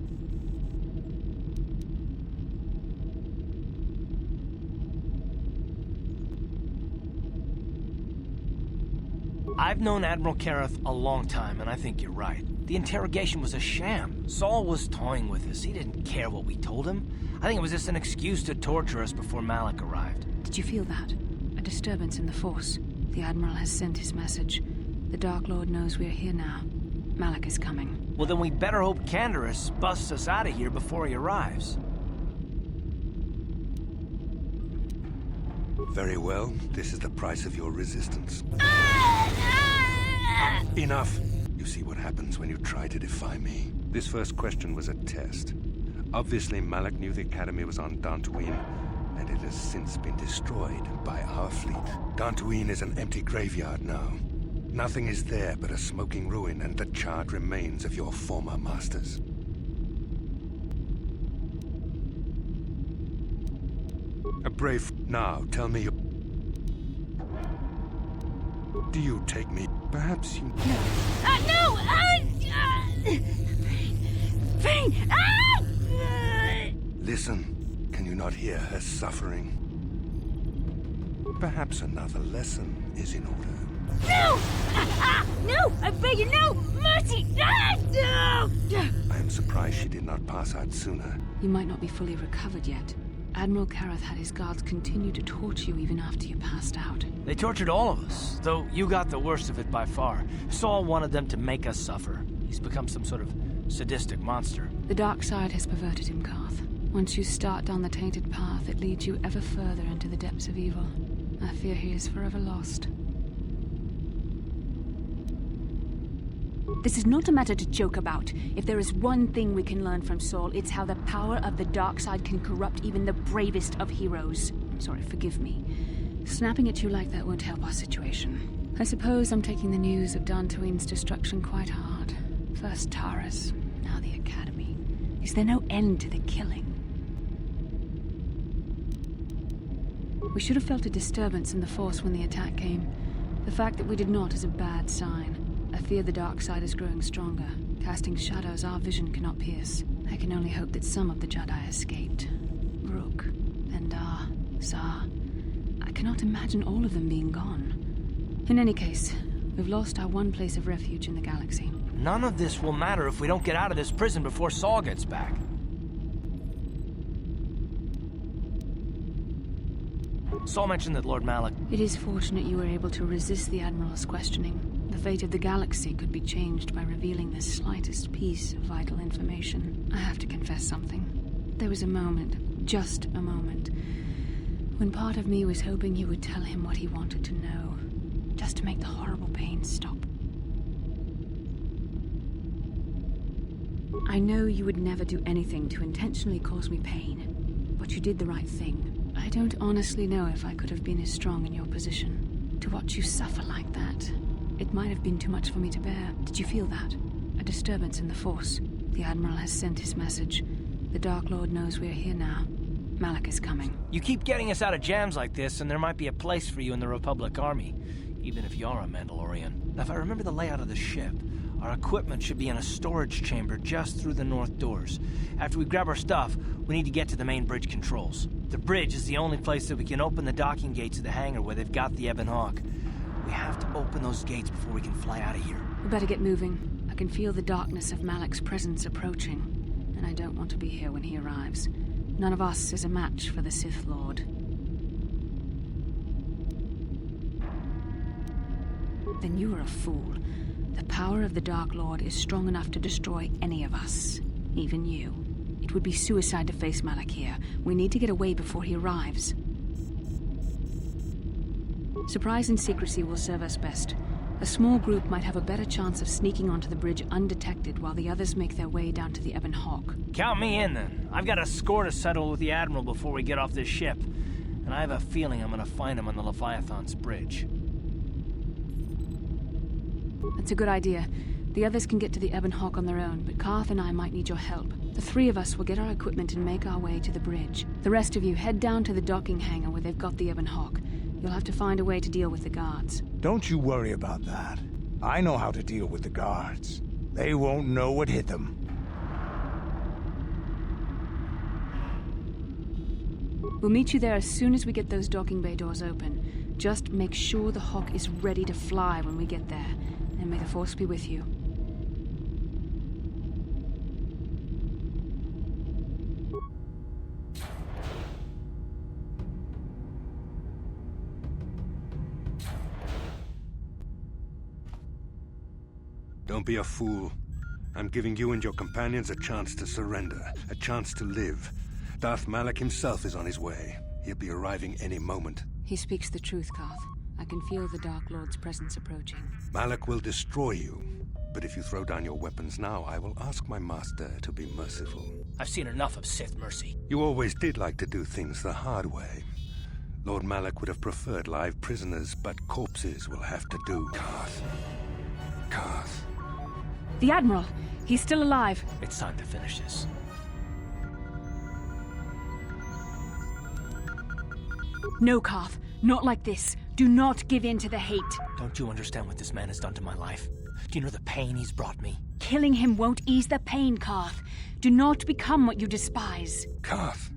I've known Admiral Kareth a long time, and I think you're right. The interrogation was a sham. Saul was toying with us. He didn't care what we told him. I think it was just an excuse to torture us before Malak arrived. Did you feel that? A disturbance in the Force. The Admiral has sent his message. The Dark Lord knows we're here now. Malak is coming. Well, then we'd better hope Canderous busts us out of here before he arrives. Very well. This is the price of your resistance. Enough! You see what happens when you try to defy me. This first question was a test. Obviously, Malak knew the Academy was on Dantooine, and it has since been destroyed by our fleet. Dantooine is an empty graveyard now. Nothing is there but a smoking ruin and the charred remains of your former masters. A brave... Now, tell me... Do you take me? Perhaps you... No! Pain! Ah! Listen. Can you not hear her suffering? Perhaps another lesson is in order. No! No! I beg you, no! Mercy! No! I am surprised she did not pass out sooner. You might not be fully recovered yet. Admiral Kareth had his guards continue to torture you even after you passed out. They tortured all of us, though you got the worst of it by far. Saul wanted them to make us suffer. He's become some sort of sadistic monster. The dark side has perverted him, Karth. Once you start down the tainted path, it leads you ever further into the depths of evil. I fear he is forever lost. This is not a matter to joke about. If there is one thing we can learn from Saul, it's how the power of the dark side can corrupt even the bravest of heroes. I'm sorry, forgive me. Snapping at you like that won't help our situation. I suppose I'm taking the news of Dantooine's destruction quite hard. First Taris, now the Academy. Is there no end to the killing? We should have felt a disturbance in the Force when the attack came. The fact that we did not is a bad sign. I fear the dark side is growing stronger, casting shadows our vision cannot pierce. I can only hope that some of the Jedi escaped. Rook, Endar, Zar. I cannot imagine all of them being gone. In any case, we've lost our one place of refuge in the galaxy. None of this will matter if we don't get out of this prison before Saul gets back. Saul mentioned that Lord Malak... It is fortunate you were able to resist the Admiral's questioning. The fate of the galaxy could be changed by revealing the slightest piece of vital information. I have to confess something. There was a moment, just a moment, when part of me was hoping you would tell him what he wanted to know, just to make the horrible pain stop. I know you would never do anything to intentionally cause me pain, but you did the right thing. I don't honestly know if I could have been as strong in your position. To watch you suffer like that, it might have been too much for me to bear. Did you feel that? A disturbance in the Force. The Admiral has sent his message. The Dark Lord knows we're here now. Malak is coming. You keep getting us out of jams like this, and there might be a place for you in the Republic Army, even if you're a Mandalorian. Now, if I remember the layout of the ship, our equipment should be in a storage chamber just through the north doors. After we grab our stuff, we need to get to the main bridge controls. The bridge is the only place that we can open the docking gates of the hangar where they've got the Ebon Hawk. We have to open those gates before we can fly out of here. We better get moving. I can feel the darkness of Malak's presence approaching, and I don't want to be here when he arrives. None of us is a match for the Sith Lord. Then you are a fool. The power of the Dark Lord is strong enough to destroy any of us, even you. It would be suicide to face Malak here. We need to get away before he arrives. Surprise and secrecy will serve us best. A small group might have a better chance of sneaking onto the bridge undetected while the others make their way down to the Ebon Hawk. Count me in, then. I've got a score to settle with the Admiral before we get off this ship. And I have a feeling I'm gonna find him on the Leviathan's bridge. That's a good idea. The others can get to the Ebon Hawk on their own, but Karth and I might need your help. The three of us will get our equipment and make our way to the bridge. The rest of you head down to the docking hangar where they've got the Ebon Hawk. You'll have to find a way to deal with the guards. Don't you worry about that. I know how to deal with the guards. They won't know what hit them. We'll meet you there as soon as we get those docking bay doors open. Just make sure the Hawk is ready to fly when we get there, and may the Force be with you. Don't be a fool. I'm giving you and your companions a chance to surrender, a chance to live. Darth Malak himself is on his way. He'll be arriving any moment. He speaks the truth, Karth. I can feel the Dark Lord's presence approaching. Malak will destroy you. But if you throw down your weapons now, I will ask my master to be merciful. I've seen enough of Sith mercy. You always did like to do things the hard way. Lord Malak would have preferred live prisoners, but corpses will have to do. Karth. Karth. The Admiral! He's still alive! It's time to finish this. No, Karth. Not like this. Do not give in to the hate. Don't you understand what this man has done to my life? Do you know the pain he's brought me? Killing him won't ease the pain, Karth. Do not become what you despise. Karth.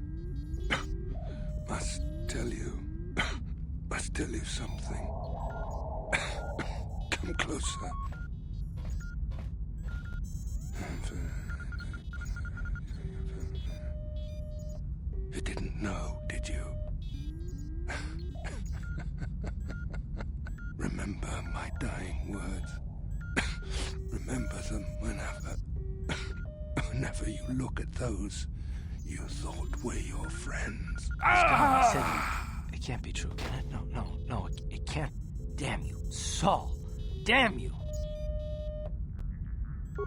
Must tell you something. Come closer. You didn't know, did you? Remember my dying words. Remember them whenever you look at those you thought were your friends. It can't be true, can it? No, it can't. Damn you. Saul. Damn you.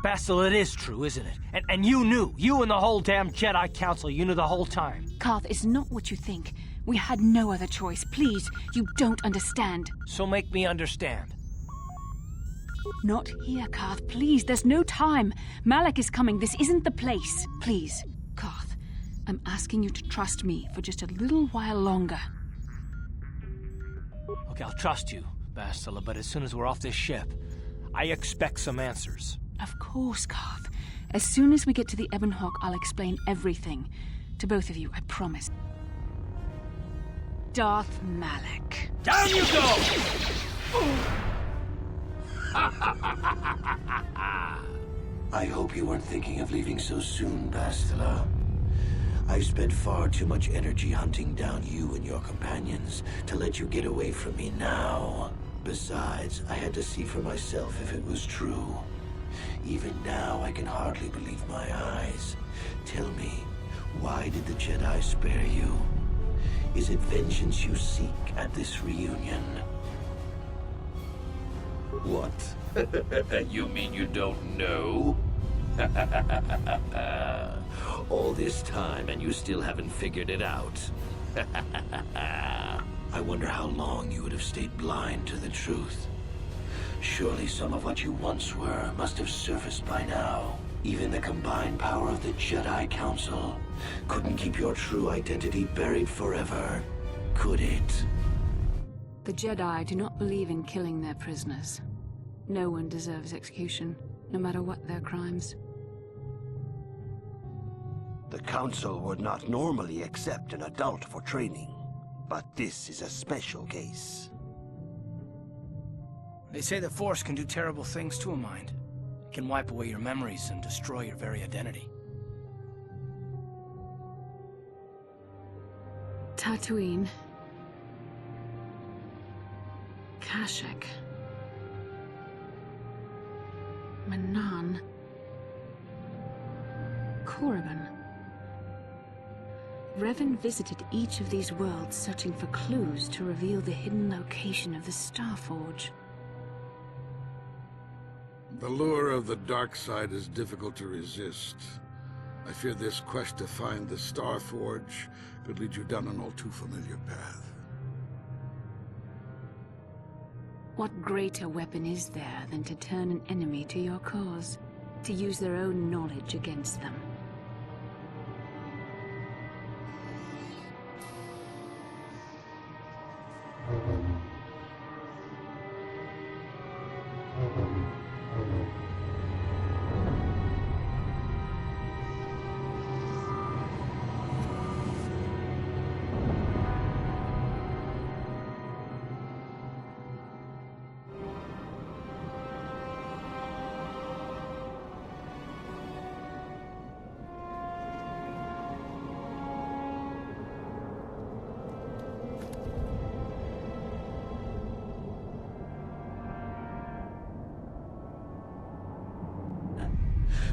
Bastila, it is true, isn't it? And you knew. You and the whole damn Jedi Council, you knew the whole time. Karth, it's not what you think. We had no other choice. Please, you don't understand. So make me understand. Not here, Karth. Please, there's no time. Malak is coming. This isn't the place. Please, Karth, I'm asking you to trust me for just a little while longer. Okay, I'll trust you, Bastila, but as soon as we're off this ship, I expect some answers. Of course, Karth. As soon as we get to the Ebon Hawk, I'll explain everything. To both of you, I promise. Darth Malak. Down you go! I hope you weren't thinking of leaving so soon, Bastila. I've spent far too much energy hunting down you and your companions to let you get away from me now. Besides, I had to see for myself if it was true. Even now, I can hardly believe my eyes. Tell me, why did the Jedi spare you? Is it vengeance you seek at this reunion? What? You mean you don't know? All this time and you still haven't figured it out. I wonder how long you would have stayed blind to the truth. Surely some of what you once were must have surfaced by now. Even the combined power of the Jedi Council couldn't keep your true identity buried forever, could it? The Jedi do not believe in killing their prisoners. No one deserves execution, no matter what their crimes. The Council would not normally accept an adult for training, but this is a special case. They say the Force can do terrible things to a mind. It can wipe away your memories and destroy your very identity. Tatooine. Kashyyyk. Manan. Korriban. Revan visited each of these worlds searching for clues to reveal the hidden location of the Starforge. The lure of the dark side is difficult to resist. I fear this quest to find the Starforge could lead you down an all too familiar path. What greater weapon is there than to turn an enemy to your cause, to use their own knowledge against them?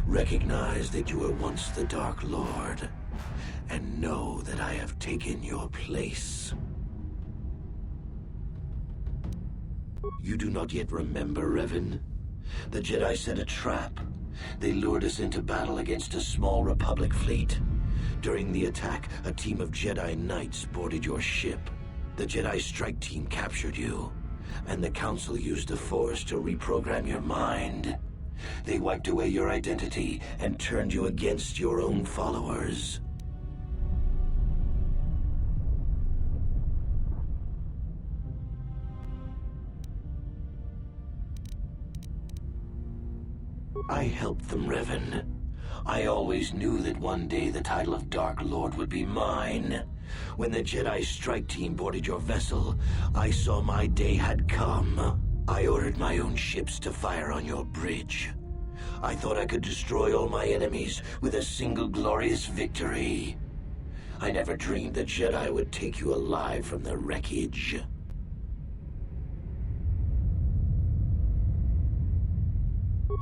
Recognize that you were once the Dark Lord, and know that I have taken your place. You do not yet remember, Revan? The Jedi set a trap. They lured us into battle against a small Republic fleet. During the attack, a team of Jedi Knights boarded your ship. The Jedi strike team captured you, and the Council used the Force to reprogram your mind. They wiped away your identity and turned you against your own followers. I helped them, Revan. I always knew that one day the title of Dark Lord would be mine. When the Jedi strike team boarded your vessel, I saw my day had come. I ordered my own ships to fire on your bridge. I thought I could destroy all my enemies with a single glorious victory. I never dreamed the Jedi would take you alive from the wreckage.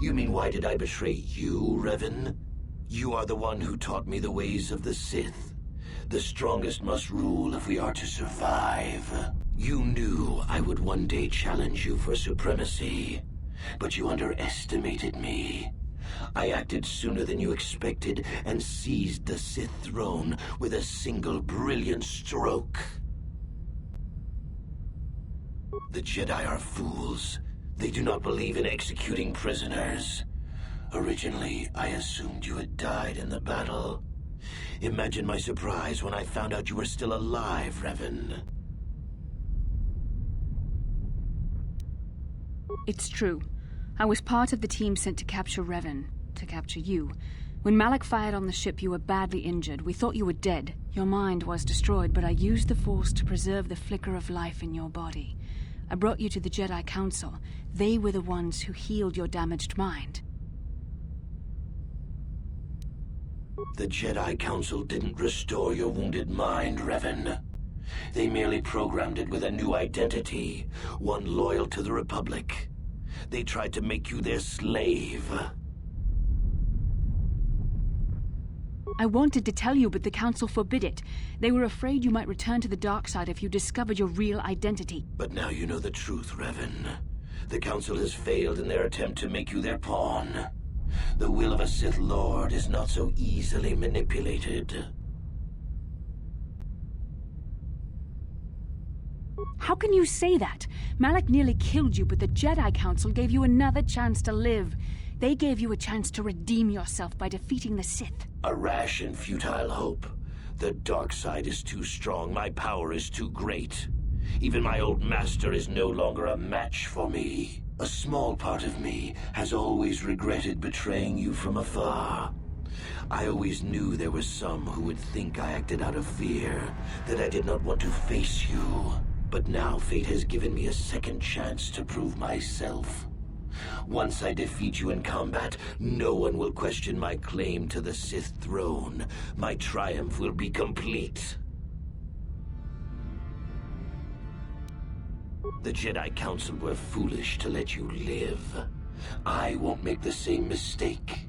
You mean, why did I betray you, Revan? You are the one who taught me the ways of the Sith. The strongest must rule if we are to survive. You knew I would one day challenge you for supremacy, but you underestimated me. I acted sooner than you expected and seized the Sith throne with a single brilliant stroke. The Jedi are fools. They do not believe in executing prisoners. Originally, I assumed you had died in the battle. Imagine my surprise when I found out you were still alive, Revan. It's true. I was part of the team sent to capture Revan, to capture you. When Malak fired on the ship, you were badly injured. We thought you were dead. Your mind was destroyed, but I used the Force to preserve the flicker of life in your body. I brought you to the Jedi Council. They were the ones who healed your damaged mind. The Jedi Council didn't restore your wounded mind, Revan. They merely programmed it with a new identity, one loyal to the Republic. They tried to make you their slave. I wanted to tell you, but the Council forbid it. They were afraid you might return to the dark side if you discovered your real identity. But now you know the truth, Revan. The Council has failed in their attempt to make you their pawn. The will of a Sith Lord is not so easily manipulated. How can you say that? Malak nearly killed you, but the Jedi Council gave you another chance to live. They gave you a chance to redeem yourself by defeating the Sith. A rash and futile hope. The dark side is too strong. My power is too great. Even my old master is no longer a match for me. A small part of me has always regretted betraying you from afar. I always knew there were some who would think I acted out of fear, that I did not want to face you. But now fate has given me a second chance to prove myself. Once I defeat you in combat, no one will question my claim to the Sith throne. My triumph will be complete. The Jedi Council were foolish to let you live. I won't make the same mistake.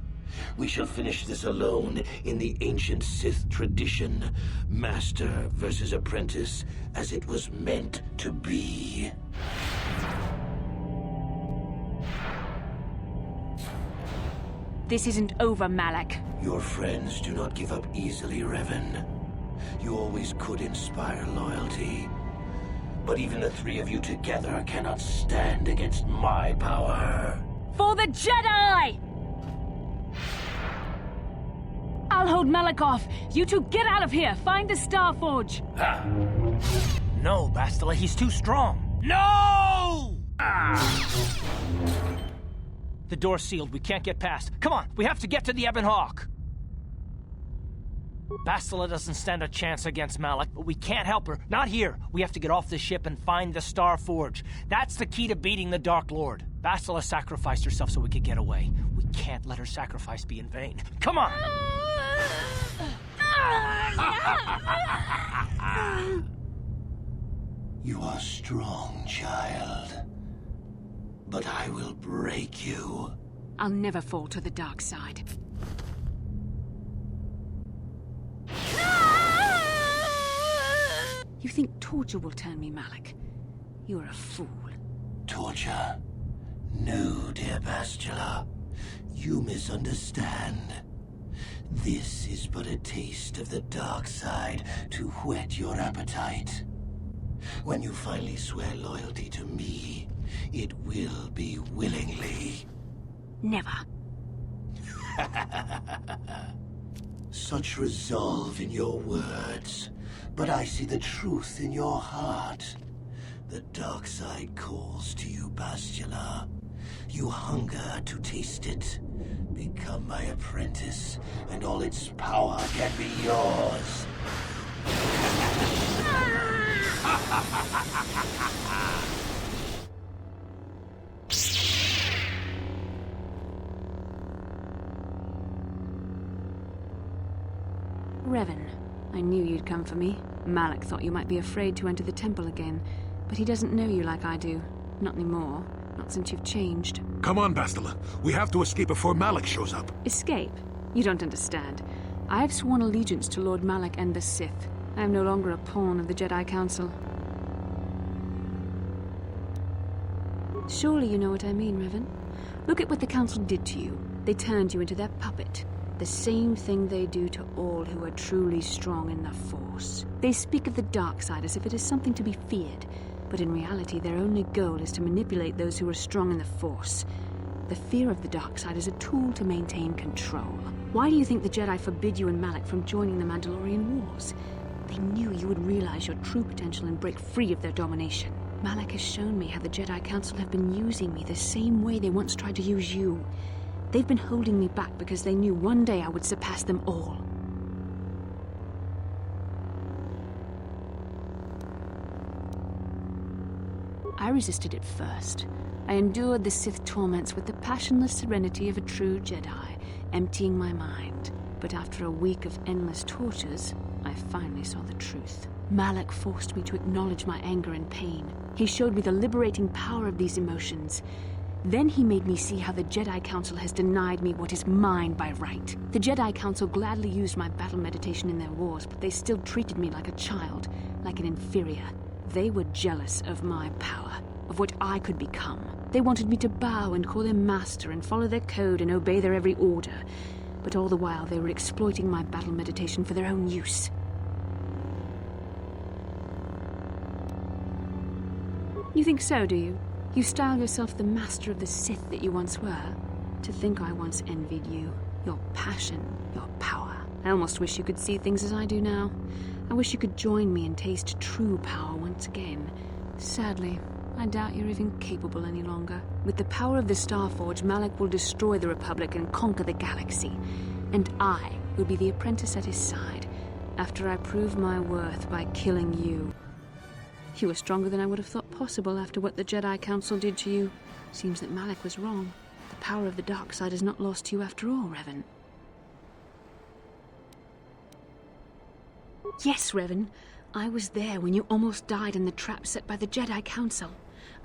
We shall finish this alone in the ancient Sith tradition. Master versus apprentice, as it was meant to be. This isn't over, Malak. Your friends do not give up easily, Revan. You always could inspire loyalty. But even the three of you together cannot stand against my power. For the Jedi! I'll hold Malak off. You two get out of here. Find the Star Forge. No, Bastila, he's too strong. No! The door's sealed. We can't get past. Come on, we have to get to the Ebon Hawk. Bastila doesn't stand a chance against Malak, but we can't help her. Not here. We have to get off the ship and find the Star Forge. That's the key to beating the Dark Lord. Bastila sacrificed herself so we could get away. We can't let her sacrifice be in vain. Come on! You are strong, child. But I will break you. I'll never fall to the dark side. You think torture will turn me, Malak? You're a fool. Torture? No, dear Bastila. You misunderstand. This is but a taste of the dark side to whet your appetite. When you finally swear loyalty to me, it will be willingly. Never. Such resolve in your words, but I see the truth in your heart. The dark side calls to you, Bastila. You hunger to taste it. Become my apprentice, and all its power can be yours. Revan, I knew you'd come for me. Malak thought you might be afraid to enter the temple again, but he doesn't know you like I do. Not anymore. Not since you've changed. Come on, Bastila. We have to escape before Malak shows up. Escape? You don't understand. I have sworn allegiance to Lord Malak and the Sith. I am no longer a pawn of the Jedi Council. Surely you know what I mean, Revan. Look at what the Council did to you. They turned you into their puppet. The same thing they do to all who are truly strong in the Force. They speak of the dark side as if it is something to be feared, but in reality their only goal is to manipulate those who are strong in the Force. The fear of the dark side is a tool to maintain control. Why do you think the Jedi forbid you and Malak from joining the Mandalorian Wars? They knew you would realize your true potential and break free of their domination. Malak has shown me how the Jedi Council have been using me the same way they once tried to use you. They've been holding me back because they knew one day I would surpass them all. I resisted at first. I endured the Sith torments with the passionless serenity of a true Jedi, emptying my mind. But after a week of endless tortures, I finally saw the truth. Malak forced me to acknowledge my anger and pain. He showed me the liberating power of these emotions. Then he made me see how the Jedi Council has denied me what is mine by right. The Jedi Council gladly used my battle meditation in their wars, but they still treated me like a child, like an inferior. They were jealous of my power, of what I could become. They wanted me to bow and call them master and follow their code and obey their every order. But all the while they were exploiting my battle meditation for their own use. You think so, do you? You style yourself the master of the Sith that you once were. To think I once envied you. Your passion, your power. I almost wish you could see things as I do now. I wish you could join me and taste true power once again. Sadly, I doubt you're even capable any longer. With the power of the Star Forge, Malak will destroy the Republic and conquer the galaxy. And I will be the apprentice at his side, after I prove my worth by killing you. You were stronger than I would have thought possible after what the Jedi Council did to you. Seems that Malak was wrong. The power of the dark side is not lost to you after all, Revan. Yes, Revan. I was there when you almost died in the trap set by the Jedi Council.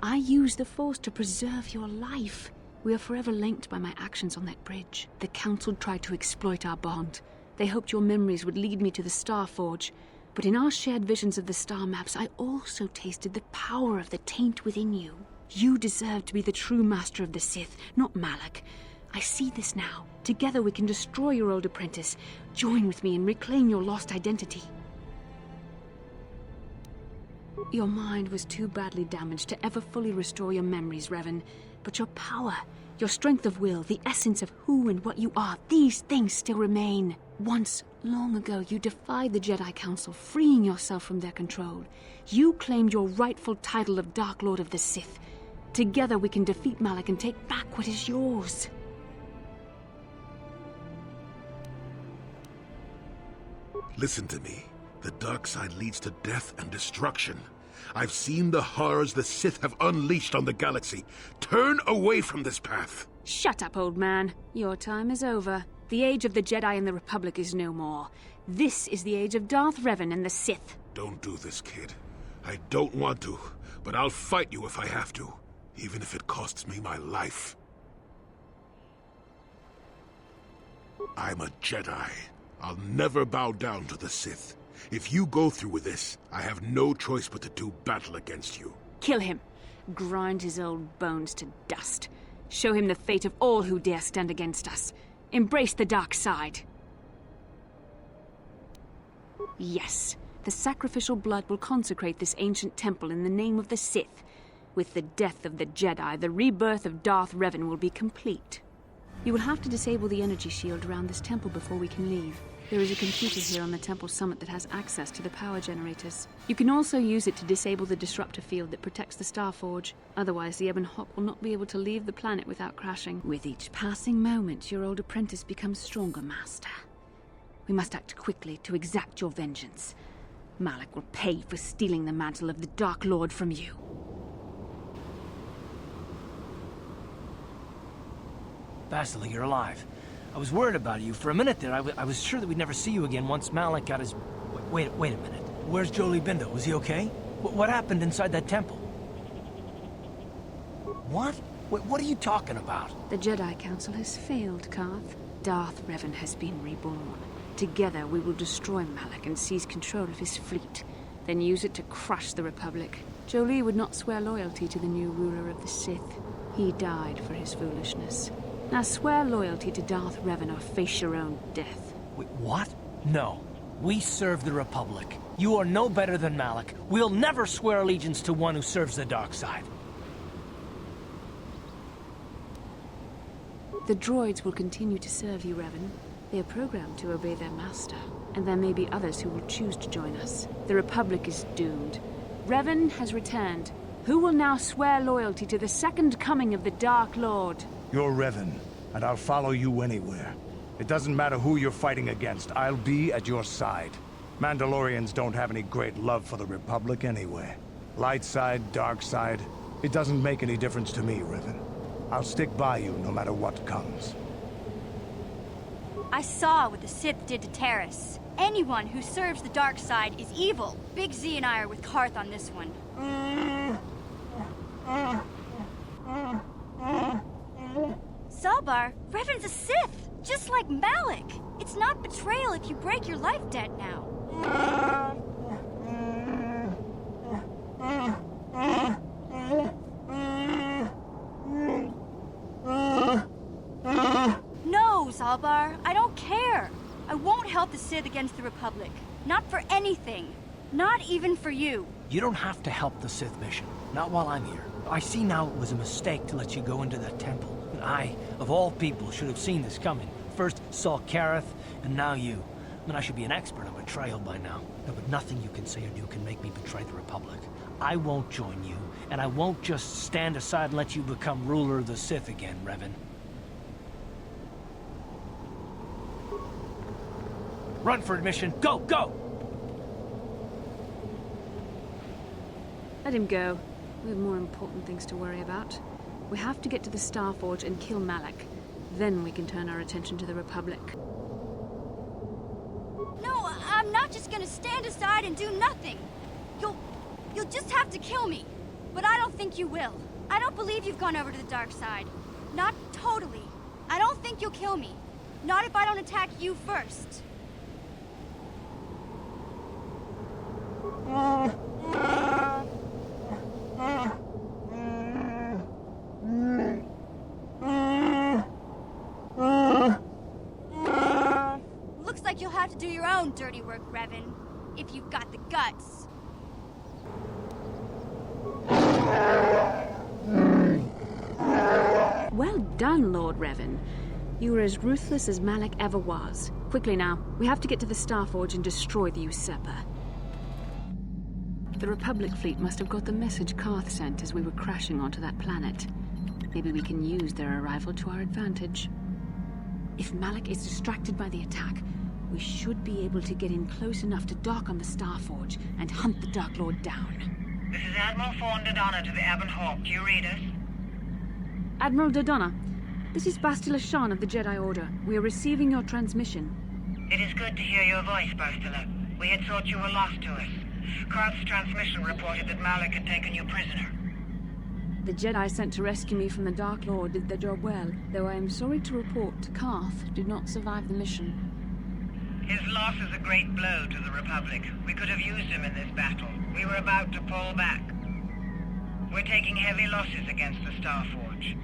I used the Force to preserve your life. We are forever linked by my actions on that bridge. The Council tried to exploit our bond. They hoped your memories would lead me to the Star Forge. But in our shared visions of the star maps, I also tasted the power of the taint within you. You deserve to be the true master of the Sith, not Malak. I see this now. Together we can destroy your old apprentice. Join with me and reclaim your lost identity. Your mind was too badly damaged to ever fully restore your memories, Revan. But your power, your strength of will, the essence of who and what you are, these things still remain. Once, long ago, you defied the Jedi Council, freeing yourself from their control. You claimed your rightful title of Dark Lord of the Sith. Together we can defeat Malak and take back what is yours. Listen to me. The dark side leads to death and destruction. I've seen the horrors the Sith have unleashed on the galaxy. Turn away from this path. Shut up, old man. Your time is over. The age of the Jedi and the Republic is no more. This is the age of Darth Revan and the Sith. Don't do this, kid. I don't want to, but I'll fight you if I have to, even if it costs me my life. I'm a Jedi. I'll never bow down to the Sith. If you go through with this, I have no choice but to do battle against you. Kill him. Grind his old bones to dust. Show him the fate of all who dare stand against us. Embrace the dark side. Yes, the sacrificial blood will consecrate this ancient temple in the name of the Sith. With the death of the Jedi, the rebirth of Darth Revan will be complete. You will have to disable the energy shield around this temple before we can leave. There is a computer here on the temple summit that has access to the power generators. You can also use it to disable the disruptor field that protects the Starforge. Otherwise, the Ebon Hawk will not be able to leave the planet without crashing. With each passing moment, your old apprentice becomes stronger, Master. We must act quickly to exact your vengeance. Malak will pay for stealing the mantle of the Dark Lord from you. Bastila, you're alive. I was worried about you. For a minute there, I was sure that we'd never see you again once Malak got his... Wait a minute. Where's Jolie Bindo? Was he okay? What happened inside that temple? What? What are you talking about? The Jedi Council has failed, Karth. Darth Revan has been reborn. Together we will destroy Malak and seize control of his fleet, then use it to crush the Republic. Jolie would not swear loyalty to the new ruler of the Sith. He died for his foolishness. Now swear loyalty to Darth Revan or face your own death. Wait, what? No. We serve the Republic. You are no better than Malak. We'll never swear allegiance to one who serves the dark side. The droids will continue to serve you, Revan. They are programmed to obey their master, and there may be others who will choose to join us. The Republic is doomed. Revan has returned. Who will now swear loyalty to the second coming of the Dark Lord? You're Revan, and I'll follow you anywhere. It doesn't matter who you're fighting against, I'll be at your side. Mandalorians don't have any great love for the Republic anyway. Light side, dark side, it doesn't make any difference to me, Revan. I'll stick by you no matter what comes. I saw what the Sith did to Taris. Anyone who serves the dark side is evil. Big Z and I are with Karth on this one. Salbar, Revan's a Sith, just like Malak. It's not betrayal if you break your life debt now. No, Zalbar, I don't care. I won't help the Sith against the Republic. Not for anything. Not even for you. You don't have to help the Sith mission. Not while I'm here. I see now it was a mistake to let you go into that temple. And I, of all people, should have seen this coming. First saw Kareth, and now you. I mean, I should be an expert on betrayal by now. No, but nothing you can say or do can make me betray the Republic. I won't join you, and I won't just stand aside and let you become ruler of the Sith again, Revan. Run for admission. Go, go! Let him go. We have more important things to worry about. We have to get to the Starforge and kill Malak. Then we can turn our attention to the Republic. No, I'm not just gonna stand aside and do nothing. You'll just have to kill me. But I don't think you will. I don't believe you've gone over to the dark side. Not totally. I don't think you'll kill me. Not if I don't attack you first. Looks like you'll have to do your own dirty work, Revan. If you've got the guts. done, Lord Revan. You were as ruthless as Malak ever was. Quickly now, we have to get to the Starforge and destroy the usurper. The Republic fleet must have got the message Karth sent as we were crashing onto that planet. Maybe we can use their arrival to our advantage. If Malak is distracted by the attack, we should be able to get in close enough to dock on the Starforge and hunt the Dark Lord down. This is Admiral Fawn Dodonna to the Ebon Hawk. Do you read us? Admiral Dodonna, this is Bastila Shan of the Jedi Order. We are receiving your transmission. It is good to hear your voice, Bastila. We had thought you were lost to us. Karth's transmission reported that Malak had taken you prisoner. The Jedi sent to rescue me from the Dark Lord did their job well, though I am sorry to report Karth did not survive the mission. His loss is a great blow to the Republic. We could have used him in this battle. We were about to pull back. We're taking heavy losses against the Starforge.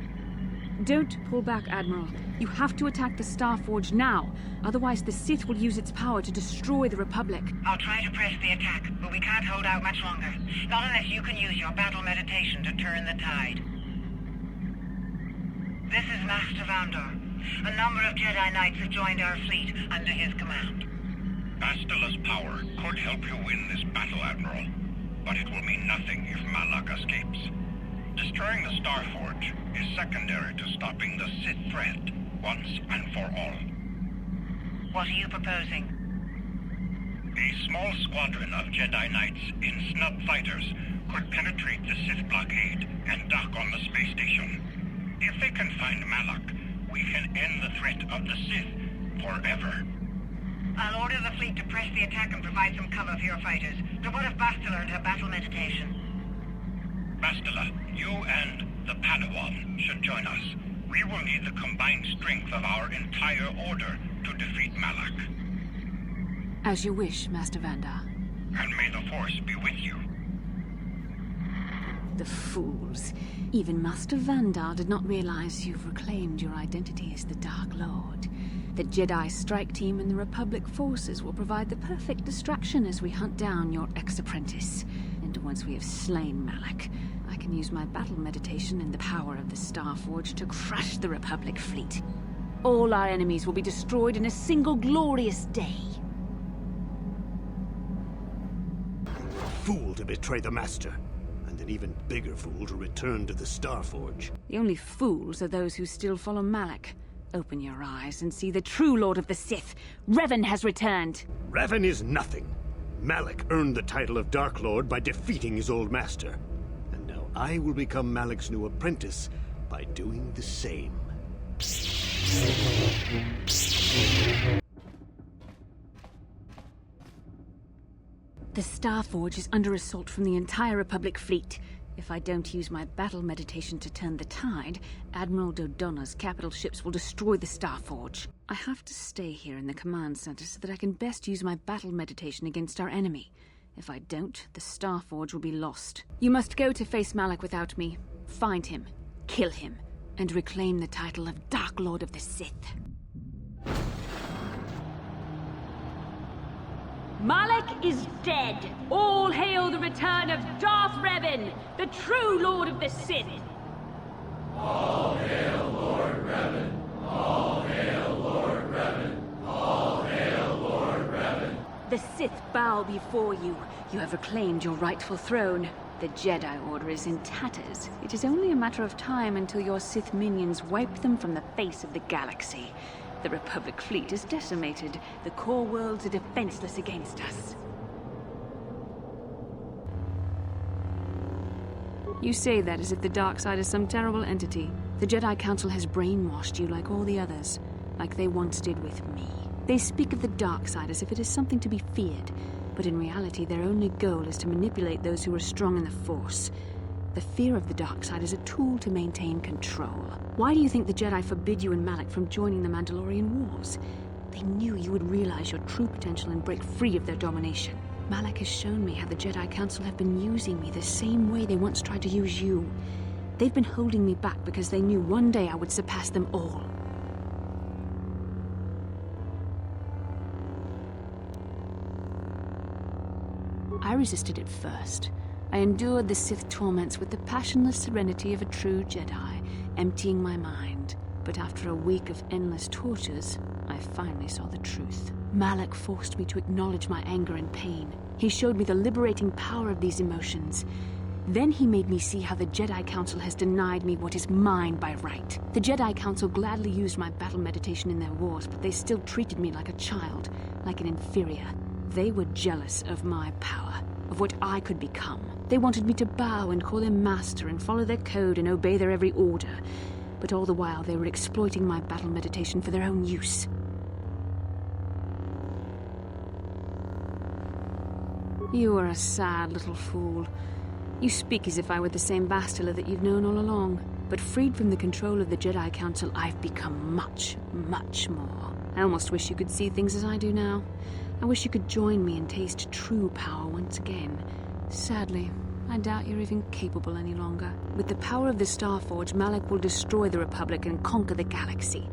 Don't pull back, Admiral. You have to attack the Starforge now. Otherwise, the Sith will use its power to destroy the Republic. I'll try to press the attack, but we can't hold out much longer. Not unless you can use your battle meditation to turn the tide. This is Master Vandor. A number of Jedi Knights have joined our fleet under his command. Bastila's power could help you win this battle, Admiral. But it will mean nothing if Malak escapes. Destroying the Starforge is secondary to stopping the Sith threat, once and for all. What are you proposing? A small squadron of Jedi Knights in snub fighters could penetrate the Sith blockade and dock on the space station. If they can find Malak, we can end the threat of the Sith forever. I'll order the fleet to press the attack and provide some cover for your fighters. But what if Bastila and her battle meditation? Bastila, you and the Padawan should join us. We will need the combined strength of our entire order to defeat Malak. As you wish, Master Vandar. And may the Force be with you. The fools. Even Master Vandar did not realize you've reclaimed your identity as the Dark Lord. The Jedi strike team and the Republic forces will provide the perfect distraction as we hunt down your ex-apprentice. And once we have slain Malak, I can use my battle meditation and the power of the Starforge to crush the Republic fleet. All our enemies will be destroyed in a single glorious day. Fool to betray the Master, and an even bigger fool to return to the Starforge. The only fools are those who still follow Malak. Open your eyes and see the true Lord of the Sith. Revan has returned. Revan is nothing. Malak earned the title of Dark Lord by defeating his old master. And now I will become Malak's new apprentice by doing the same. The Starforge is under assault from the entire Republic fleet. If I don't use my battle meditation to turn the tide, Admiral Dodonna's capital ships will destroy the Starforge. I have to stay here in the command center so that I can best use my battle meditation against our enemy. If I don't, the Starforge will be lost. You must go to face Malak without me. Find him, kill him, and reclaim the title of Dark Lord of the Sith. Malak is dead! All hail the return of Darth Revan, the true Lord of the Sith! All hail Lord Revan! All hail Lord Revan! All hail Lord Revan! The Sith bow before you. You have reclaimed your rightful throne. The Jedi Order is in tatters. It is only a matter of time until your Sith minions wipe them from the face of the galaxy. The Republic fleet is decimated. The core worlds are defenseless against us. You say that as if the dark side is some terrible entity. The Jedi Council has brainwashed you like all the others, like they once did with me. They speak of the dark side as if it is something to be feared, but in reality their only goal is to manipulate those who are strong in the Force. The fear of the dark side is a tool to maintain control. Why do you think the Jedi forbid you and Malak from joining the Mandalorian Wars? They knew you would realize your true potential and break free of their domination. Malak has shown me how the Jedi Council have been using me the same way they once tried to use you. They've been holding me back because they knew one day I would surpass them all. I resisted at first. I endured the Sith torments with the passionless serenity of a true Jedi, emptying my mind. But after a week of endless tortures, I finally saw the truth. Malak forced me to acknowledge my anger and pain. He showed me the liberating power of these emotions. Then he made me see how the Jedi Council has denied me what is mine by right. The Jedi Council gladly used my battle meditation in their wars, but they still treated me like a child, like an inferior. They were jealous of my power, of what I could become. They wanted me to bow and call them master and follow their code and obey their every order. But all the while they were exploiting my battle meditation for their own use. You are a sad little fool. You speak as if I were the same Bastila that you've known all along. But freed from the control of the Jedi Council, I've become much, much more. I almost wish you could see things as I do now. I wish you could join me and taste true power once again. Sadly, I doubt you're even capable any longer. With the power of the Starforge, Malak will destroy the Republic and conquer the galaxy.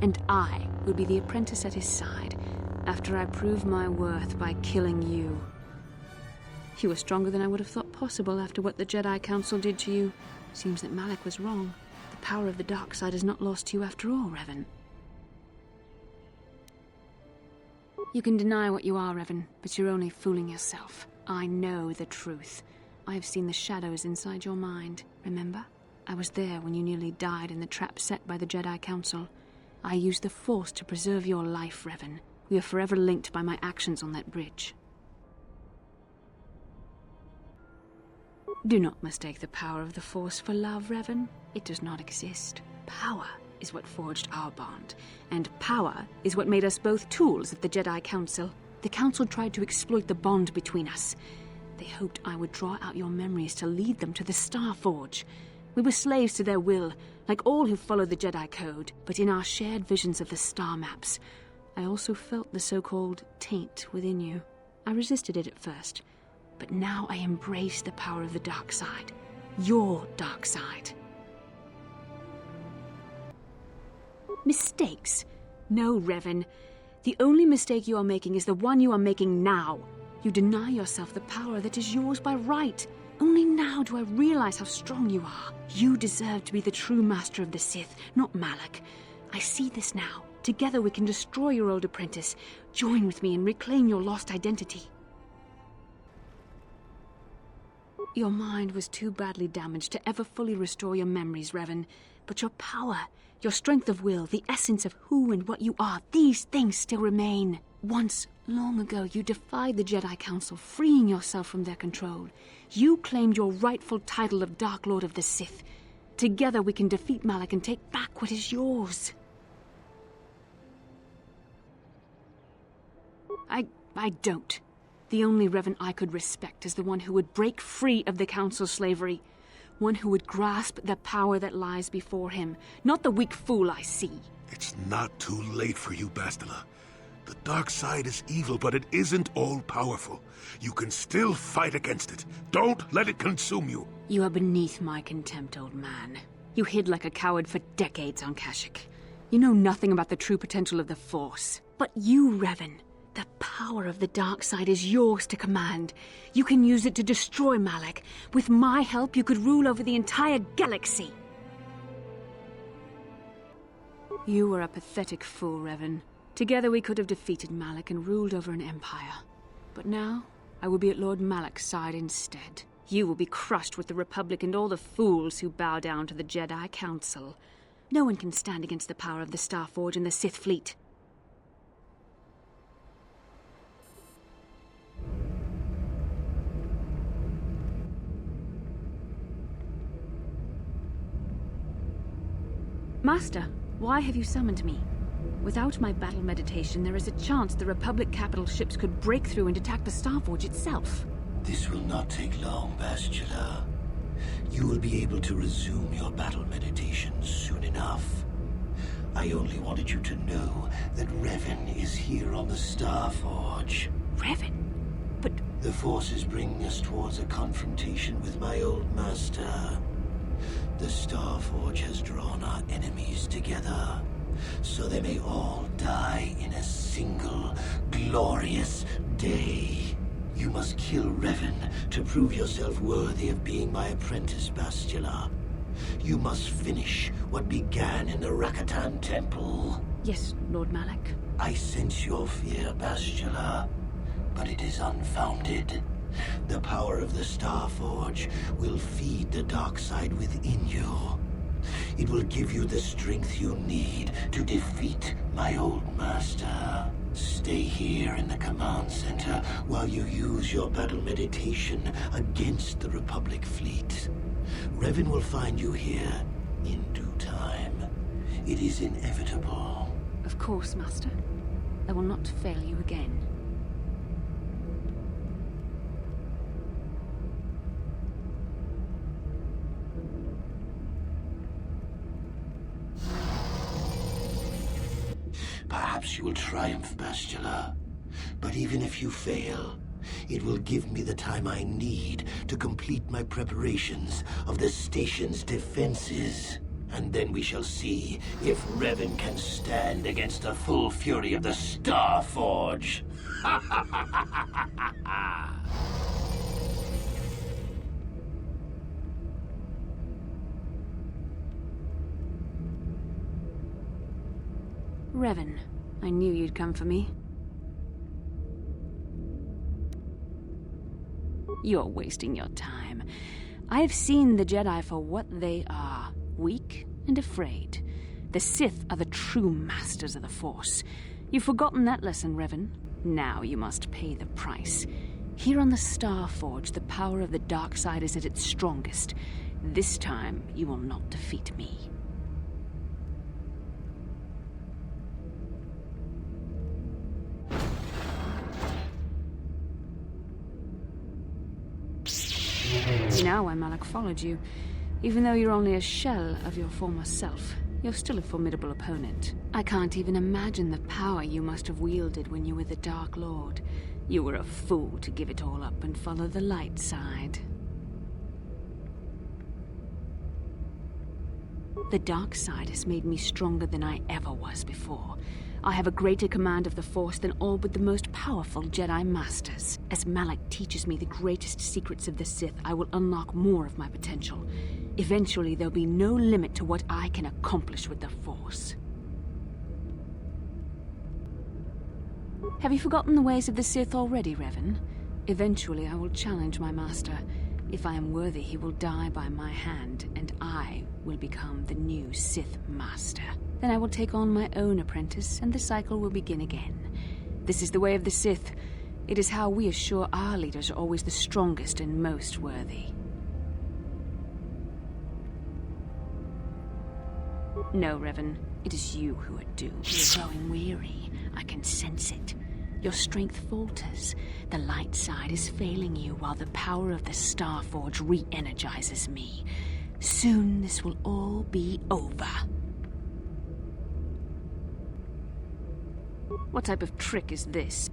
And I will be the apprentice at his side, after I prove my worth by killing you. You were stronger than I would have thought possible after what the Jedi Council did to you. Seems that Malak was wrong. The power of the dark side is not lost to you after all, Revan. You can deny what you are, Revan, but you're only fooling yourself. I know the truth. I have seen the shadows inside your mind, remember? I was there when you nearly died in the trap set by the Jedi Council. I used the Force to preserve your life, Revan. We are forever linked by my actions on that bridge. Do not mistake the power of the Force for love, Revan. It does not exist. Power is what forged our bond, and power is what made us both tools of the Jedi Council. The Council tried to exploit the bond between us. They hoped I would draw out your memories to lead them to the Starforge. We were slaves to their will, like all who followed the Jedi Code, but in our shared visions of the star maps, I also felt the so-called taint within you. I resisted it at first, but now I embrace the power of the dark side. Your dark side. Mistakes? No, Revan. The only mistake you are making is the one you are making now. You deny yourself the power that is yours by right. Only now do I realize how strong you are. You deserve to be the true master of the Sith, not Malak. I see this now. Together we can destroy your old apprentice. Join with me and reclaim your lost identity. Your mind was too badly damaged to ever fully restore your memories, Revan. But your power, your strength of will, the essence of who and what you are, these things still remain. Once, long ago, you defied the Jedi Council, freeing yourself from their control. You claimed your rightful title of Dark Lord of the Sith. Together we can defeat Malak and take back what is yours. I don't. The only Revan I could respect is the one who would break free of the Council's slavery. One who would grasp the power that lies before him, not the weak fool I see. It's not too late for you, Bastila. The dark side is evil, but it isn't all-powerful. You can still fight against it. Don't let it consume you. You are beneath my contempt, old man. You hid like a coward for decades on Kashyyyk. You know nothing about the true potential of the Force. But you, Revan, the power of the dark side is yours to command. You can use it to destroy Malak. With my help, you could rule over the entire galaxy. You were a pathetic fool, Revan. Together we could have defeated Malak and ruled over an empire. But now, I will be at Lord Malak's side instead. You will be crushed with the Republic and all the fools who bow down to the Jedi Council. No one can stand against the power of the Starforge and the Sith fleet. Master, why have you summoned me? Without my battle meditation, there is a chance the Republic capital ships could break through and attack the Starforge itself. This will not take long, Bastila. You will be able to resume your battle meditation soon enough. I only wanted you to know that Revan is here on the Starforge. Revan? But... The Force is bringing us towards a confrontation with my old master. The Starforge has drawn our enemies together, so they may all die in a single, glorious day. You must kill Revan to prove yourself worthy of being my apprentice, Bastila. You must finish what began in the Rakatan Temple. Yes, Lord Malak. I sense your fear, Bastila, but it is unfounded. The power of the Starforge will feed the dark side within you. It will give you the strength you need to defeat my old master. Stay here in the command center while you use your battle meditation against the Republic fleet. Revan will find you here in due time. It is inevitable. Of course, Master. I will not fail you again. Perhaps you will triumph, Bastila. But even if you fail, it will give me the time I need to complete my preparations of the station's defenses. And then we shall see if Revan can stand against the full fury of the Starforge. Revan, I knew you'd come for me. You're wasting your time. I have seen the Jedi for what they are. Weak and afraid. The Sith are the true masters of the Force. You've forgotten that lesson, Revan. Now you must pay the price. Here on the Starforge, the power of the dark side is at its strongest. This time, you will not defeat me. Now why Malak followed you. Even though you're only a shell of your former self, you're still a formidable opponent. I can't even imagine the power you must have wielded when you were the Dark Lord. You were a fool to give it all up and follow the light side. The dark side has made me stronger than I ever was before. I have a greater command of the Force than all but the most powerful Jedi Masters. As Malak teaches me the greatest secrets of the Sith, I will unlock more of my potential. Eventually, there'll be no limit to what I can accomplish with the Force. Have you forgotten the ways of the Sith already, Revan? Eventually, I will challenge my master. If I am worthy, he will die by my hand, and I will become the new Sith Master. Then I will take on my own apprentice, and the cycle will begin again. This is the way of the Sith. It is how we assure our leaders are always the strongest and most worthy. No, Revan. It is you who are doomed. You're growing weary. I can sense it. Your strength falters. The light side is failing you, while the power of the Starforge re-energizes me. Soon this will all be over. What type of trick is this?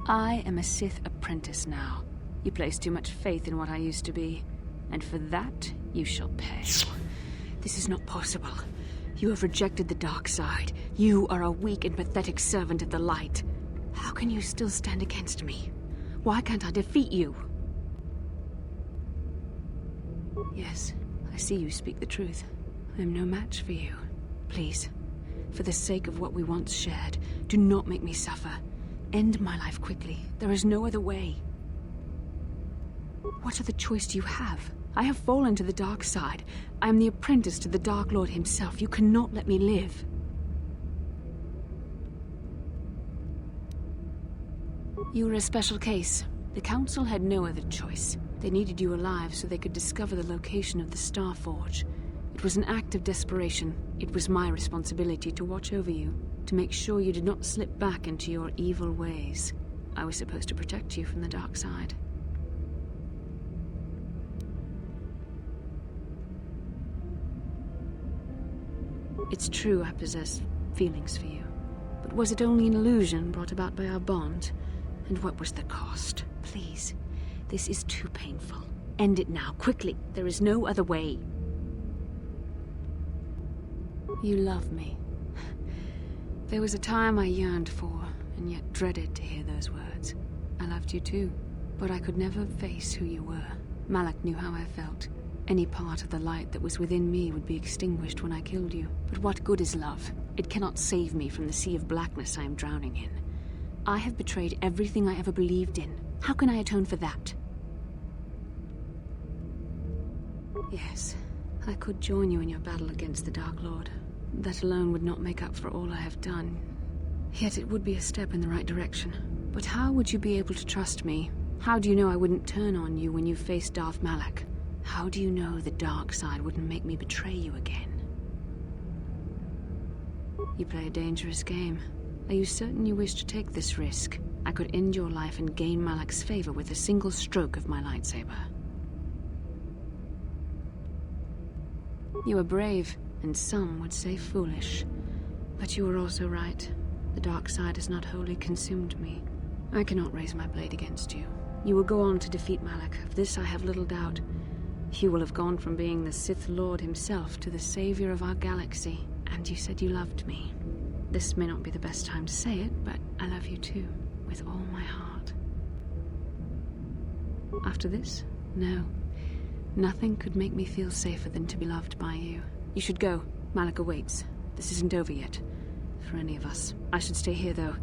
I am a Sith apprentice now. You place too much faith in what I used to be, and for that you shall pay. This is not possible. You have rejected the dark side. You are a weak and pathetic servant of the light. How can you still stand against me? Why can't I defeat you? Yes, I see you speak the truth. I am no match for you. Please, for the sake of what we once shared, do not make me suffer. End my life quickly. There is no other way. What other choice do you have? I have fallen to the dark side. I am the apprentice to the Dark Lord himself. You cannot let me live. You were a special case. The Council had no other choice. They needed you alive so they could discover the location of the Starforge. It was an act of desperation. It was my responsibility to watch over you, to make sure you did not slip back into your evil ways. I was supposed to protect you from the dark side. It's true I possess feelings for you. But was it only an illusion brought about by our bond? And what was the cost? Please, this is too painful. End it now, quickly. There is no other way. You love me. There was a time I yearned for, and yet dreaded to hear those words. I loved you too, but I could never face who you were. Malak knew how I felt. Any part of the light that was within me would be extinguished when I killed you. But what good is love? It cannot save me from the sea of blackness I am drowning in. I have betrayed everything I ever believed in. How can I atone for that? Yes, I could join you in your battle against the Dark Lord. That alone would not make up for all I have done. Yet it would be a step in the right direction. But how would you be able to trust me? How do you know I wouldn't turn on you when you faced Darth Malak? How do you know the dark side wouldn't make me betray you again? You play a dangerous game. Are you certain you wish to take this risk? I could end your life and gain Malak's favor with a single stroke of my lightsaber. You are brave, and some would say foolish. But you were also right. The dark side has not wholly consumed me. I cannot raise my blade against you. You will go on to defeat Malak. Of this I have little doubt. You will have gone from being the Sith Lord himself to the savior of our galaxy. And you said you loved me. This may not be the best time to say it, but I love you too, with all my heart. After this? No. Nothing could make me feel safer than to be loved by you. You should go. Malak awaits. This isn't over yet. For any of us. I should stay here, though.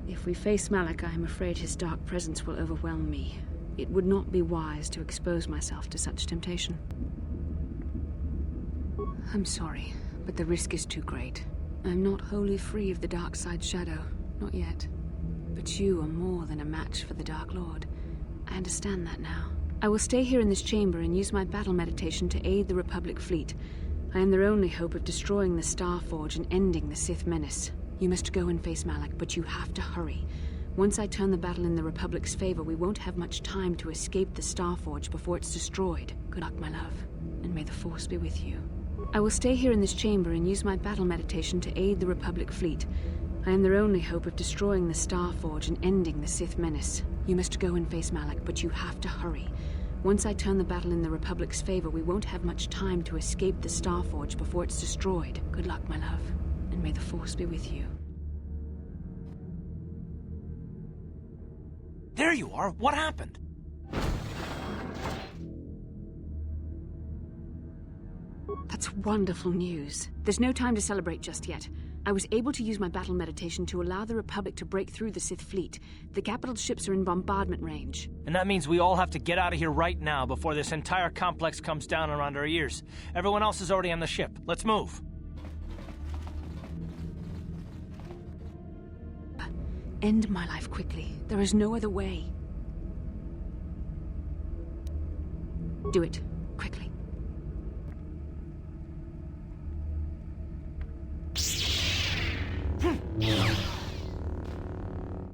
If we face Malak, I am afraid his dark presence will overwhelm me. It would not be wise to expose myself to such temptation. I'm sorry, but the risk is too great. I'm not wholly free of the dark side's shadow. Not yet. But you are more than a match for the Dark Lord. I understand that now. I will stay here in this chamber and use my battle meditation to aid the Republic fleet. I am their only hope of destroying the Starforge and ending the Sith menace. You must go and face Malak, but you have to hurry. Once I turn the battle in the Republic's favor, we won't have much time to escape the Starforge before it's destroyed. Good luck, my love, and may the Force be with you. I will stay here in this chamber and use my battle meditation to aid the Republic fleet. I am their only hope of destroying the Starforge and ending the Sith menace. You must go and face Malak, but you have to hurry. Once I turn the battle in the Republic's favor, we won't have much time to escape the Starforge before it's destroyed. Good luck, my love, and may the Force be with you. There you are! What happened? That's wonderful news. There's no time to celebrate just yet. I was able to use my battle meditation to allow the Republic to break through the Sith fleet. The capital ships are in bombardment range. And that means we all have to get out of here right now before this entire complex comes down around our ears. Everyone else is already on the ship. Let's move. End my life quickly. There is no other way. Do it.